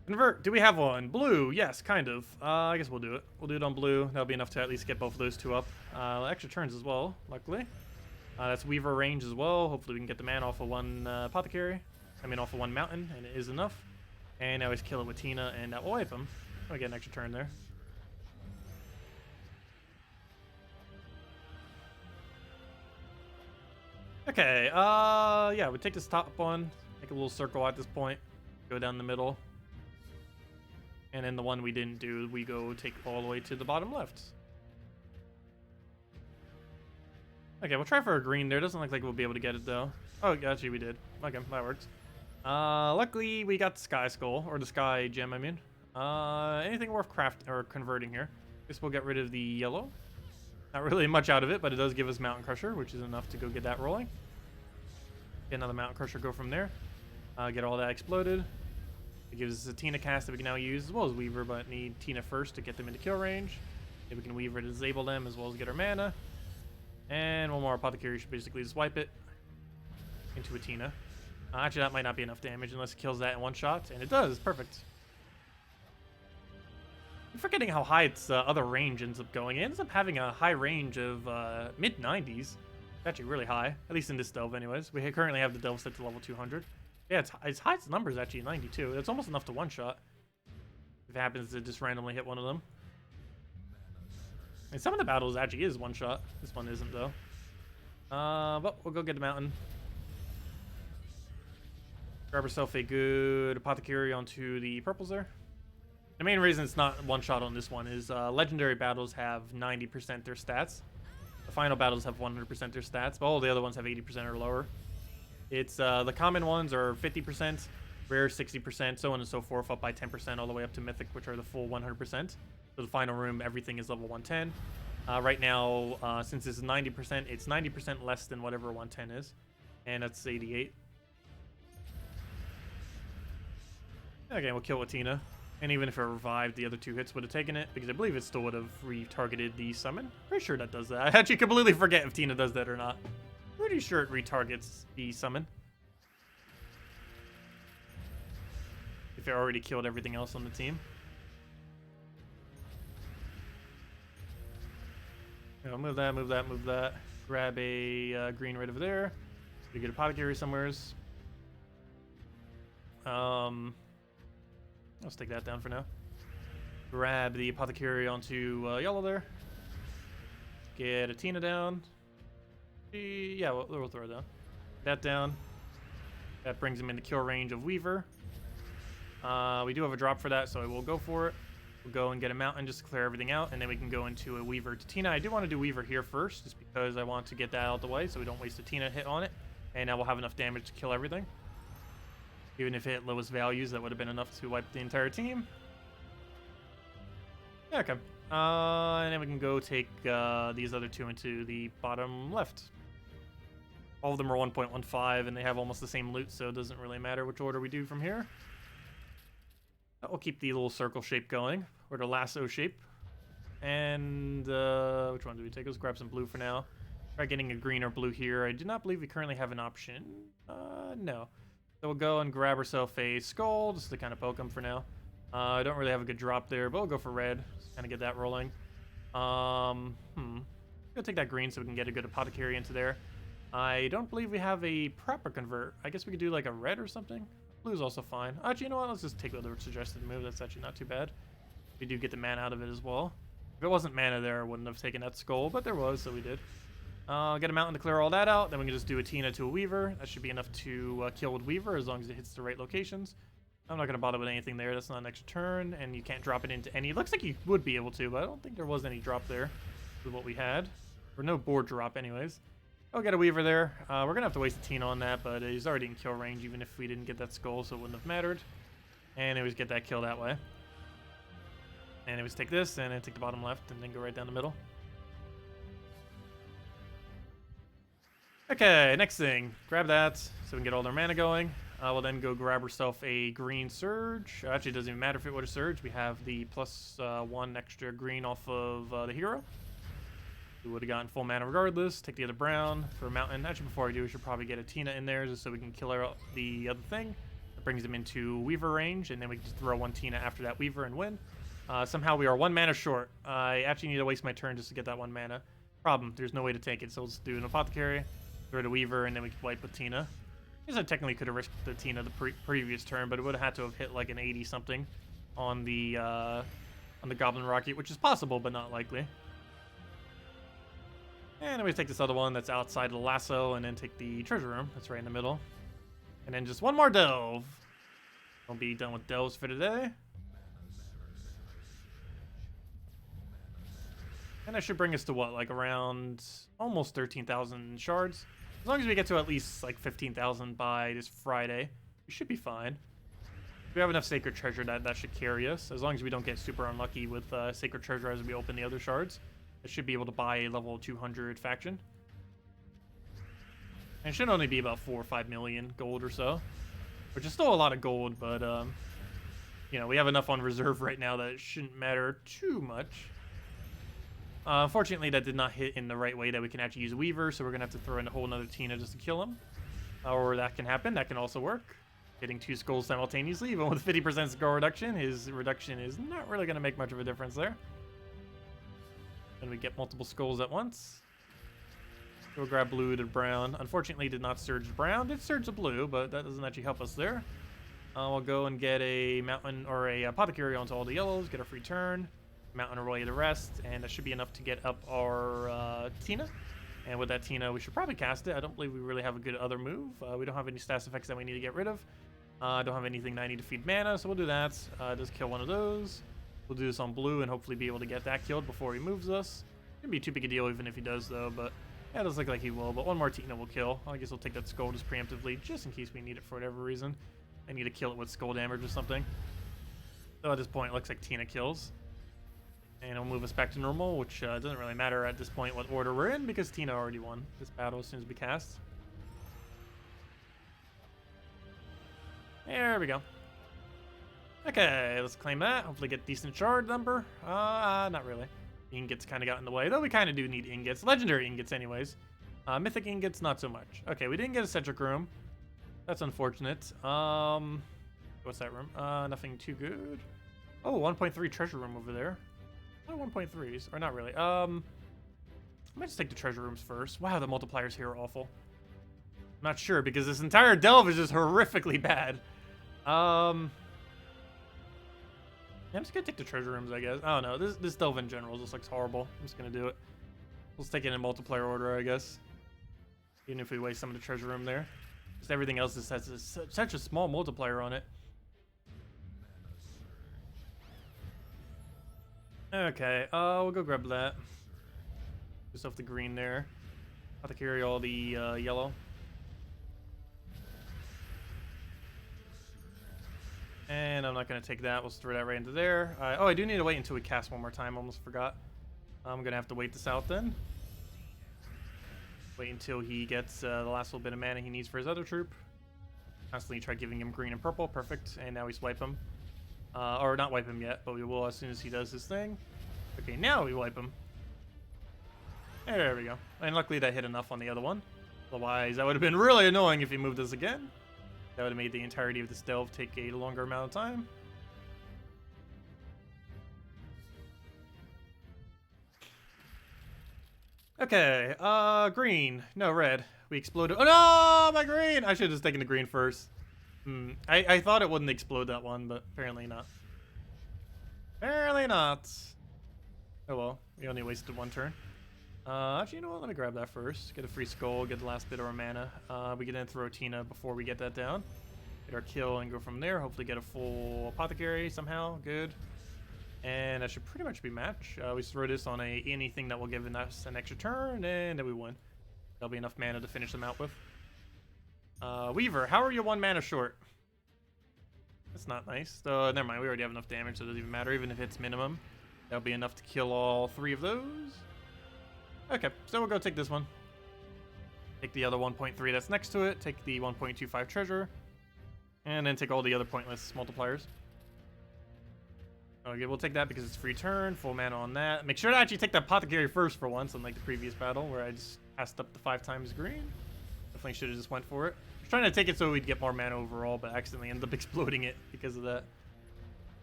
Speaker 1: Convert, do we have one? Blue, yes, kind of. I guess we'll do it. We'll do it on blue. That'll be enough to at least get both of those 2 up. Extra turns as well, luckily. That's Weaver range as well. Hopefully we can get the man off of 1 Apothecary. I mean, off of 1 mountain, and it is enough. And now he's kill it with Tina, and that will wipe him. I get an extra turn there. Okay, yeah, we take this top one, make a little circle at this point, go down the middle. And then the one we didn't do, we go take all the way to the bottom left. Okay, we'll try for a green there. Doesn't look like we'll be able to get it, though. Oh, actually, we did. Okay, that works. Luckily, we got the Sky Skull, or the Sky Gem, I mean. Anything worth craft or converting here? Guess we'll get rid of the yellow. Not really much out of it, but it does give us Mountain Crusher, which is enough to go get that rolling. Get another Mountain Crusher, go from there. Get all that exploded. It gives us a Tina cast that we can now use, as well as Weaver, but need Tina first to get them into kill range. Then we can Weaver to disable them, as well as get our mana. And one more Apothecary should basically just wipe it into a Tina. Actually, that might not be enough damage unless it kills that in one shot, and it does. Perfect. I'm forgetting how high its other range ends up going. It ends up having a high range of mid-90s. It's actually really high, at least in this delve anyways. We currently have the delve set to level 200. Yeah, its highest number is actually 92. That's almost enough to one-shot. If it happens to just randomly hit one of them. And some of the battles actually is one-shot. This one isn't, though. But we'll go get the mountain. Grab ourselves a good Apothecary onto the purples there. The main reason it's not one-shot on this one is legendary battles have 90% their stats. The final battles have 100% their stats, but all the other ones have 80% or lower. It's the common ones are 50%, rare 60%, so on and so forth, up by 10% all the way up to mythic, which are the full 100%. So the final room, everything is level 110. Right now, since it's 90%, it's 90% less than whatever 110 is, and that's 88. Okay, we'll kill Tina. And even if it revived, the other two hits would have taken it, because I believe it still would have retargeted the summon. Pretty sure that does that. I actually completely forget if Tina does that or not. Pretty sure it retargets the summon. If it already killed everything else on the team. Yeah, move that, move that, move that. Grab a green right over there. We get a Apothecary somewheres. Let's take that down for now. Grab the Apothecary onto yellow there. Get a Tina down. Yeah, we'll throw it down. That down. That brings him into kill range of Weaver. We do have a drop for that, so I will go for it. We'll go and get a mountain just to clear everything out, and then we can go into a Weaver to Tina. I do want to do Weaver here first, just because I want to get that out of the way so we don't waste a Tina hit on it. And now we'll have enough damage to kill everything. Even if it hit lowest values, that would have been enough to wipe the entire team. Yeah, okay. And then we can go take these other two into the bottom left. All of them are 1.15, and they have almost the same loot, so it doesn't really matter which order we do from here. We'll keep the little circle shape going, or the lasso shape. And which one do we take? Let's grab some blue for now. Try getting a green or blue here. I do not believe we currently have an option. No. So we'll go and grab ourselves a skull just to kind of poke him for now. I don't really have a good drop there, but we'll go for red. Just kind of get that rolling. Go take that green so we can get a good Apothecary into there. I don't believe we have a proper convert. I guess we could do like a red or something. Blue's also fine. Actually, you know what? Let's just take the suggested move. That's actually not too bad. We do get the mana out of it as well. If it wasn't mana there, I wouldn't have taken that skull, but there was, so we did. Get a mountain to clear all that out. Then we can just do a Tina to a Weaver. That should be enough to kill with Weaver as long as it hits the right locations. I'm not going to bother with anything there. That's not an extra turn, and you can't drop it into any. It looks like you would be able to, but I don't think there was any drop there with what we had. Or no board drop anyways. I'll get a Weaver there. We're going to have to waste a Tina on that, but he's already in kill range even if we didn't get that skull, so it wouldn't have mattered. And anyways, get that kill that way. And anyways, take this, and then take the bottom left, and then go right down the middle. Okay, next thing. Grab that so we can get all their mana going. We'll then go grab ourselves a green surge. Actually, it doesn't even matter if it would a surge. We have the +1 extra green off of the hero. We would have gotten full mana regardless. Take the other brown for a mountain. Actually, before I do, we should probably get a Tina in there just so we can kill the other thing. That brings him into Weaver range, and then we can just throw one Tina after that Weaver and win. Somehow we are 1 mana short. I actually need to waste my turn just to get that 1 mana. Problem, there's no way to take it, so let's do an Apothecary, throw the Weaver, and then we can wipe with Tina. I guess I technically could have risked the Tina the previous turn, but it would have had to have hit like an 80-something on the Goblin Rocket, which is possible, but not likely. And then we take this other one that's outside of the lasso, and then take the treasure room that's right in the middle. And then just one more delve. We'll be done with delves for today. And that should bring us to what, like around almost 13,000 shards. As long as we get to at least like 15,000 by this Friday, we should be fine. If we have enough Sacred Treasure, that should carry us. As long as we don't get super unlucky with Sacred Treasure as we open the other shards. It should be able to buy a level 200 faction. And it should only be about 4 or 5 million gold or so, which is still a lot of gold, but you know, we have enough on reserve right now that it shouldn't matter too much. Unfortunately, that did not hit in the right way that we can actually use Weaver, so we're gonna have to throw in a whole nother Tina just to kill him. Or that can happen. That can also work. Hitting 2 skulls simultaneously, even with 50% skull reduction, his reduction is not really gonna make much of a difference there. And we get multiple skulls at once. We'll grab blue to brown. Unfortunately, did not surge brown. Did surge the blue, but that doesn't actually help us there. We'll go and get a mountain or a apothecary onto all the yellows. Get a free turn. Mountain away the rest, and that should be enough to get up our Tina. And with that Tina, we should probably cast it. I don't believe we really have a good other move. We don't have any stats effects that we need to get rid of. Don't have anything that I need to feed mana, so we'll do that. Just kill one of those. We'll do this on blue and hopefully be able to get that killed before he moves us. Shouldn't be too big a deal even if he does, though, but yeah, it does look like he will. But one more Tina will kill. I guess we'll take that skull just preemptively, just in case we need it for whatever reason. I need to kill it with skull damage or something. So at this point, it looks like Tina kills. And it'll move us back to normal, which doesn't really matter at this point what order we're in, because Tina already won this battle as soon as we cast. There we go. Okay, let's claim that. Hopefully get decent shard number. Not really. Ingots kind of got in the way, though we kind of do need ingots. Legendary ingots anyways. Mythic ingots, not so much. Okay, we didn't get a centric room. That's unfortunate. What's that room? Nothing too good. Oh, 1.3 treasure room over there. Oh, 1.3s, or not really. I might just take the treasure rooms first. Wow, the multipliers here are awful. I'm not sure because this entire delve is just horrifically bad. Yeah, I'm just gonna take the treasure rooms, I guess. I don't know. This delve in general just looks horrible. I'm just gonna do it. Let's take it in multiplier order, I guess. Even if we waste some of the treasure room there. Just everything else just has such a small multiplier on it. Okay, we'll go grab that. Just off the green there. I'll have to carry all the yellow. And I'm not going to take that. We'll throw that right into there. Oh, I do need to wait until we cast one more time. Almost forgot. I'm going to have to wait this out then. Wait until he gets the last little bit of mana he needs for his other troop. Constantly try giving him green and purple. Perfect. And now we swipe him. Or not wipe him yet, but we will as soon as he does his thing. Okay, now we wipe him. There we go. And luckily that hit enough on the other one. Otherwise, that would have been really annoying if he moved us again. That would have made the entirety of this delve take a longer amount of time. Okay, green. No, red. We exploded. Oh no, my green! I should have just taken the green first. I thought it wouldn't explode that one, but apparently not. Apparently not. Oh well, we only wasted one turn. Actually, you know what? Let me grab that first. Get a free skull, get the last bit of our mana. We can then throw Tina before we get that down. Get our kill and go from there. Hopefully get a full apothecary somehow. Good. And that should pretty much be match. We throw this on anything that will give us an extra turn, and then we win. That'll be enough mana to finish them out with. Weaver, how are you 1 mana short? That's not nice. Never mind, we already have enough damage, so it doesn't even matter, even if it's minimum. That'll be enough to kill all 3 of those. Okay, so we'll go take this one. Take the other 1.3 that's next to it, take the 1.25 treasure, and then take all the other pointless multipliers. Okay, we'll take that because it's free turn, full mana on that. Make sure to actually take the apothecary first for once, unlike the previous battle where I just passed up the 5 times green. Definitely should have just went for it. I was trying to take it so we'd get more mana overall, but accidentally ended up exploding it because of that.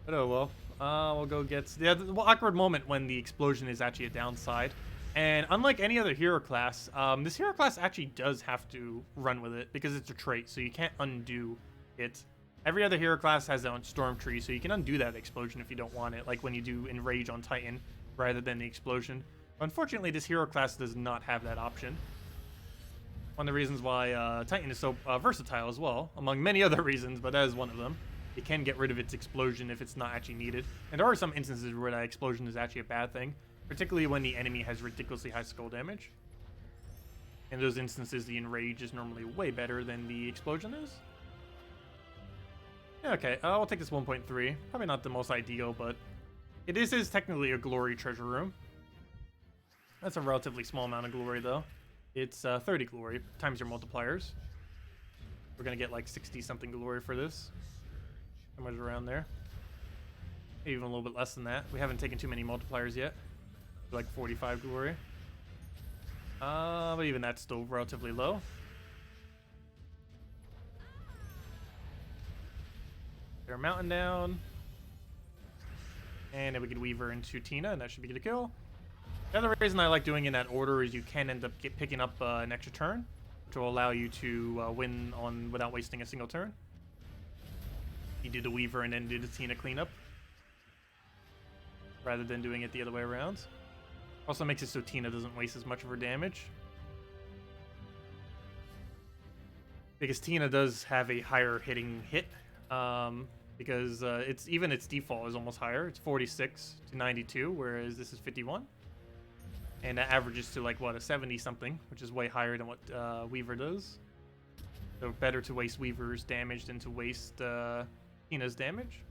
Speaker 1: But oh well. We'll go get the awkward moment when the explosion is actually a downside. And unlike any other hero class, this hero class actually does have to run with it because it's a trait, so you can't undo it. Every other hero class has their own storm tree, so you can undo that explosion if you don't want it, like when you do Enrage on Titan rather than the explosion. Unfortunately, this hero class does not have that option. One of the reasons why Titan is so versatile as well, among many other reasons, but that is one of them. It can get rid of its explosion if it's not actually needed. And there are some instances where that explosion is actually a bad thing, particularly when the enemy has ridiculously high skull damage. In those instances, the Enrage is normally way better than the explosion is. Okay, I'll take this 1.3. Probably not the most ideal, but it is technically a glory treasure room. That's a relatively small amount of glory, though. It's 30 glory times your multipliers. We're going to get like 60-something glory for this. Somewhere around there. Even a little bit less than that. We haven't taken too many multipliers yet. Like 45 glory. But even that's still relatively low. Get our mountain down. And then we can weave her into Tina, and that should be good to kill. The other reason I like doing in that order is you can end up picking up an extra turn, which will allow you to win on without wasting a single turn. You do the weaver and then do the Tina cleanup, rather than doing it the other way around. Also makes it so Tina doesn't waste as much of her damage. Because Tina does have a higher hitting hit. Because its default is almost higher. It's 46 to 92, whereas this is 51. And that averages to like, what, a 70-something, which is way higher than what Weaver does. So better to waste Weaver's damage than to waste Tina's damage.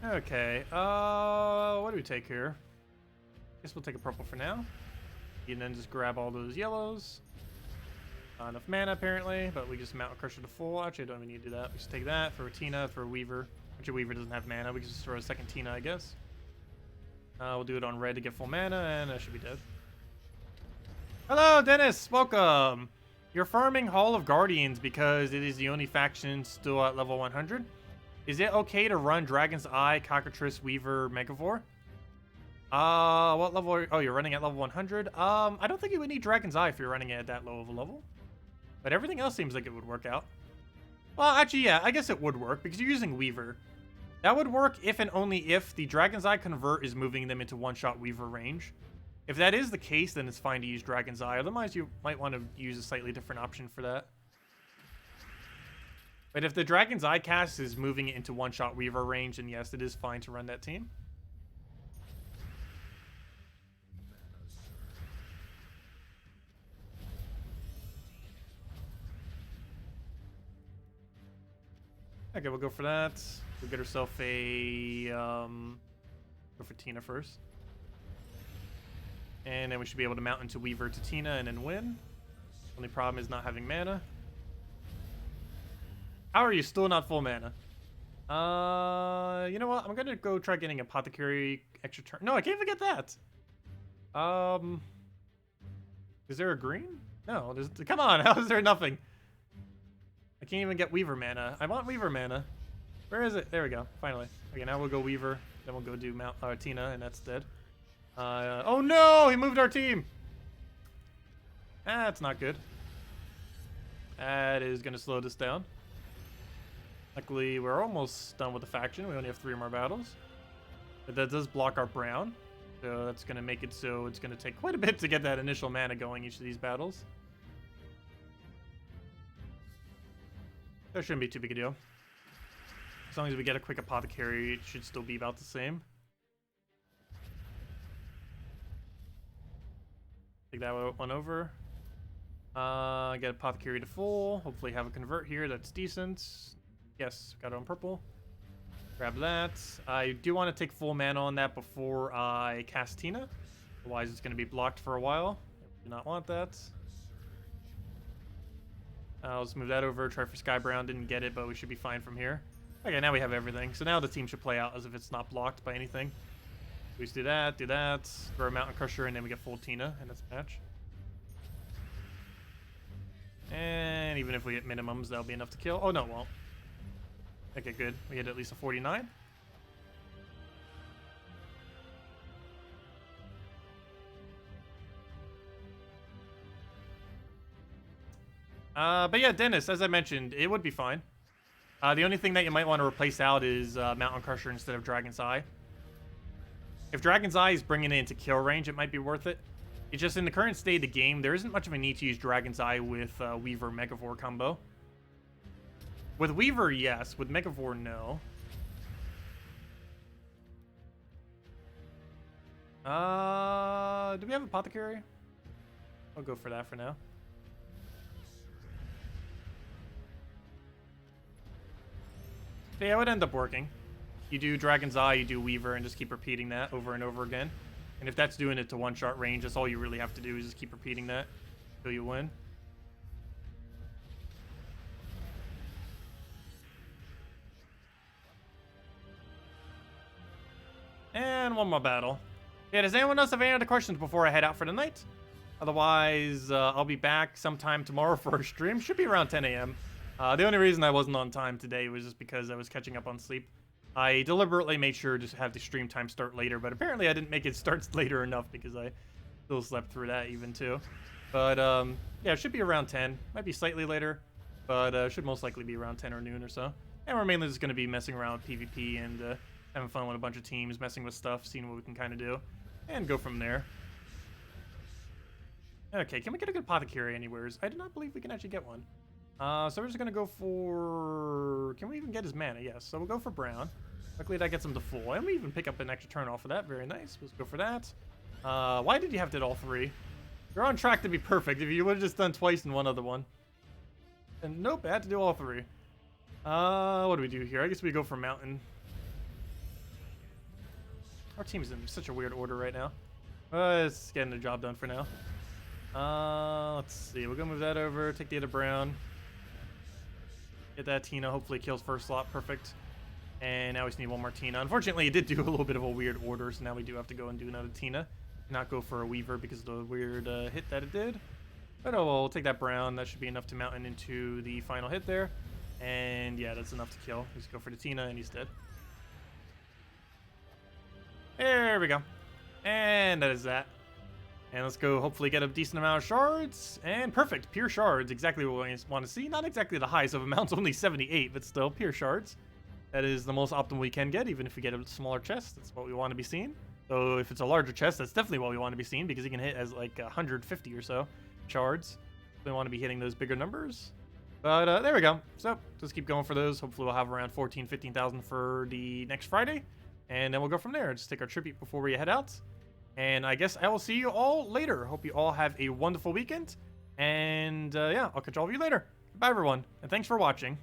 Speaker 1: Okay, what do we take here? Guess we'll take a purple for now. And then just grab all those yellows. Not enough mana apparently, but we just mount a crusher to full. Actually, I don't even need to do that. We just take that for Tina, for Weaver. Actually, Weaver doesn't have mana. We can just throw a second Tina, I guess. We'll do it on red to get full mana, and I should be dead. Hello, Dennis. Welcome. You're farming Hall of Guardians because it is the only faction still at level 100. Is it okay to run Dragon's Eye, Cockatrice, Weaver, Megavore? What level are you? Oh, you're running at level 100? I don't think you would need Dragon's Eye if you're running it at that low of a level. But everything else seems like it would work out. Well, actually, yeah, I guess it would work because you're using Weaver. That would work if and only if the Dragon's Eye Convert is moving them into one-shot Weaver range. If that is the case, then it's fine to use Dragon's Eye. Otherwise, you might want to use a slightly different option for that. But if the Dragon's Eye cast is moving it into one-shot Weaver range, then yes, it is fine to run that team. Okay, we'll go for that. We'll get ourselves a... go for Tina first. And then we should be able to mount into Weaver to Tina and then win. Only problem is not having mana. How are you still not full mana? You know what? I'm gonna go try getting Apothecary extra turn. No, I can't even get that. Is there a green? No, there's... Come on, how is there nothing? I can't even get Weaver mana. I want Weaver mana. Where is it? There we go. Finally. Okay, now we'll go Weaver. Then we'll go do Tina, and that's dead. Oh no! He moved our team! That's not good. That is going to slow this down. Luckily, we're almost done with the faction. We only have 3 more battles. But that does block our brown. So that's going to make it so it's going to take quite a bit to get that initial mana going each of these battles. That shouldn't be too big a deal. As long as we get a quick Apothecary, it should still be about the same. Take that one over. Get Apothecary to full. Hopefully have a convert here that's decent. Yes, got it on purple. Grab that. I do want to take full mana on that before I cast Tina. Otherwise it's going to be blocked for a while. Do not want that. Let's move that over. Try for Sky Brown. Didn't get it, but we should be fine from here. Okay, now we have everything. So now the team should play out as if it's not blocked by anything. We just do that, throw a Mountain Crusher, and then we get full Tina, and that's a match. And even if we hit minimums, that'll be enough to kill. Oh, no, it won't. Okay, good. We hit at least a 49. But yeah, Dennis, as I mentioned, it would be fine. The only thing that you might want to replace out is Mountain Crusher instead of Dragon's Eye. If Dragon's Eye is bringing it into kill range, it might be worth it. It's just in the current state of the game, there isn't much of a need to use Dragon's Eye with Weaver Megavore combo. With Weaver, yes. With Megavore, no. Do we have Apothecary? I'll go for that for now. Yeah, it would end up working. You do Dragon's Eye, you do Weaver, and just keep repeating that over and over again. And if that's doing it to one-shot range, that's all you really have to do is just keep repeating that until you win. And one more battle. Yeah, does anyone else have any other questions before I head out for the night? Otherwise, I'll be back sometime tomorrow for a stream. Should be around 10 a.m. The only reason I wasn't on time today was just because I was catching up on sleep. I deliberately made sure to have the stream time start later, but apparently I didn't make it start later enough because I still slept through that even too. But yeah, it should be around 10. Might be slightly later, but should most likely be around 10 or noon or so. And we're mainly just going to be messing around with PvP and having fun with a bunch of teams, messing with stuff, seeing what we can kind of do, and go from there. Okay, can we get a good Apothecary anywhere? I do not believe we can actually get one. So we're just going to go for... Can we even get his mana? Yes. So we'll go for brown. Luckily that gets him to full. And we even pick up an extra turn off of that. Very nice. Let's go for that. Why did you have to hit all three? You're on track to be perfect. If you would have just done twice in one other one. And nope, I had to do all three. What do we do here? I guess we go for mountain. Our team's in such a weird order right now. It's getting the job done for now. Let's see. We're gonna move that over. Take the other brown. Get that Tina. Hopefully kills first slot. Perfect. And now we just need one more Tina. Unfortunately, it did do a little bit of a weird order, so now we do have to go and do another Tina. Not go for a Weaver because of the weird hit that it did. But oh well, we'll take that brown. That should be enough to mountain into the final hit there. And yeah, that's enough to kill. Just go for the Tina, and he's dead. There we go. And that is that. And let's go hopefully get a decent amount of shards. And perfect. Pure shards. Exactly what we want to see. Not exactly the highest of amounts. Only 78. But still, pure shards. That is the most optimal we can get. Even if we get a smaller chest. That's what we want to be seeing. So if it's a larger chest, that's definitely what we want to be seeing. Because you can hit as like 150 or so shards. We want to be hitting those bigger numbers. But there we go. So just keep going for those. Hopefully we'll have around 14,000, 15,000 for the next Friday. And then we'll go from there. Just take our tribute before we head out. And I guess I will see you all later. Hope you all have a wonderful weekend. And yeah, I'll catch all of you later. Bye, everyone. And thanks for watching.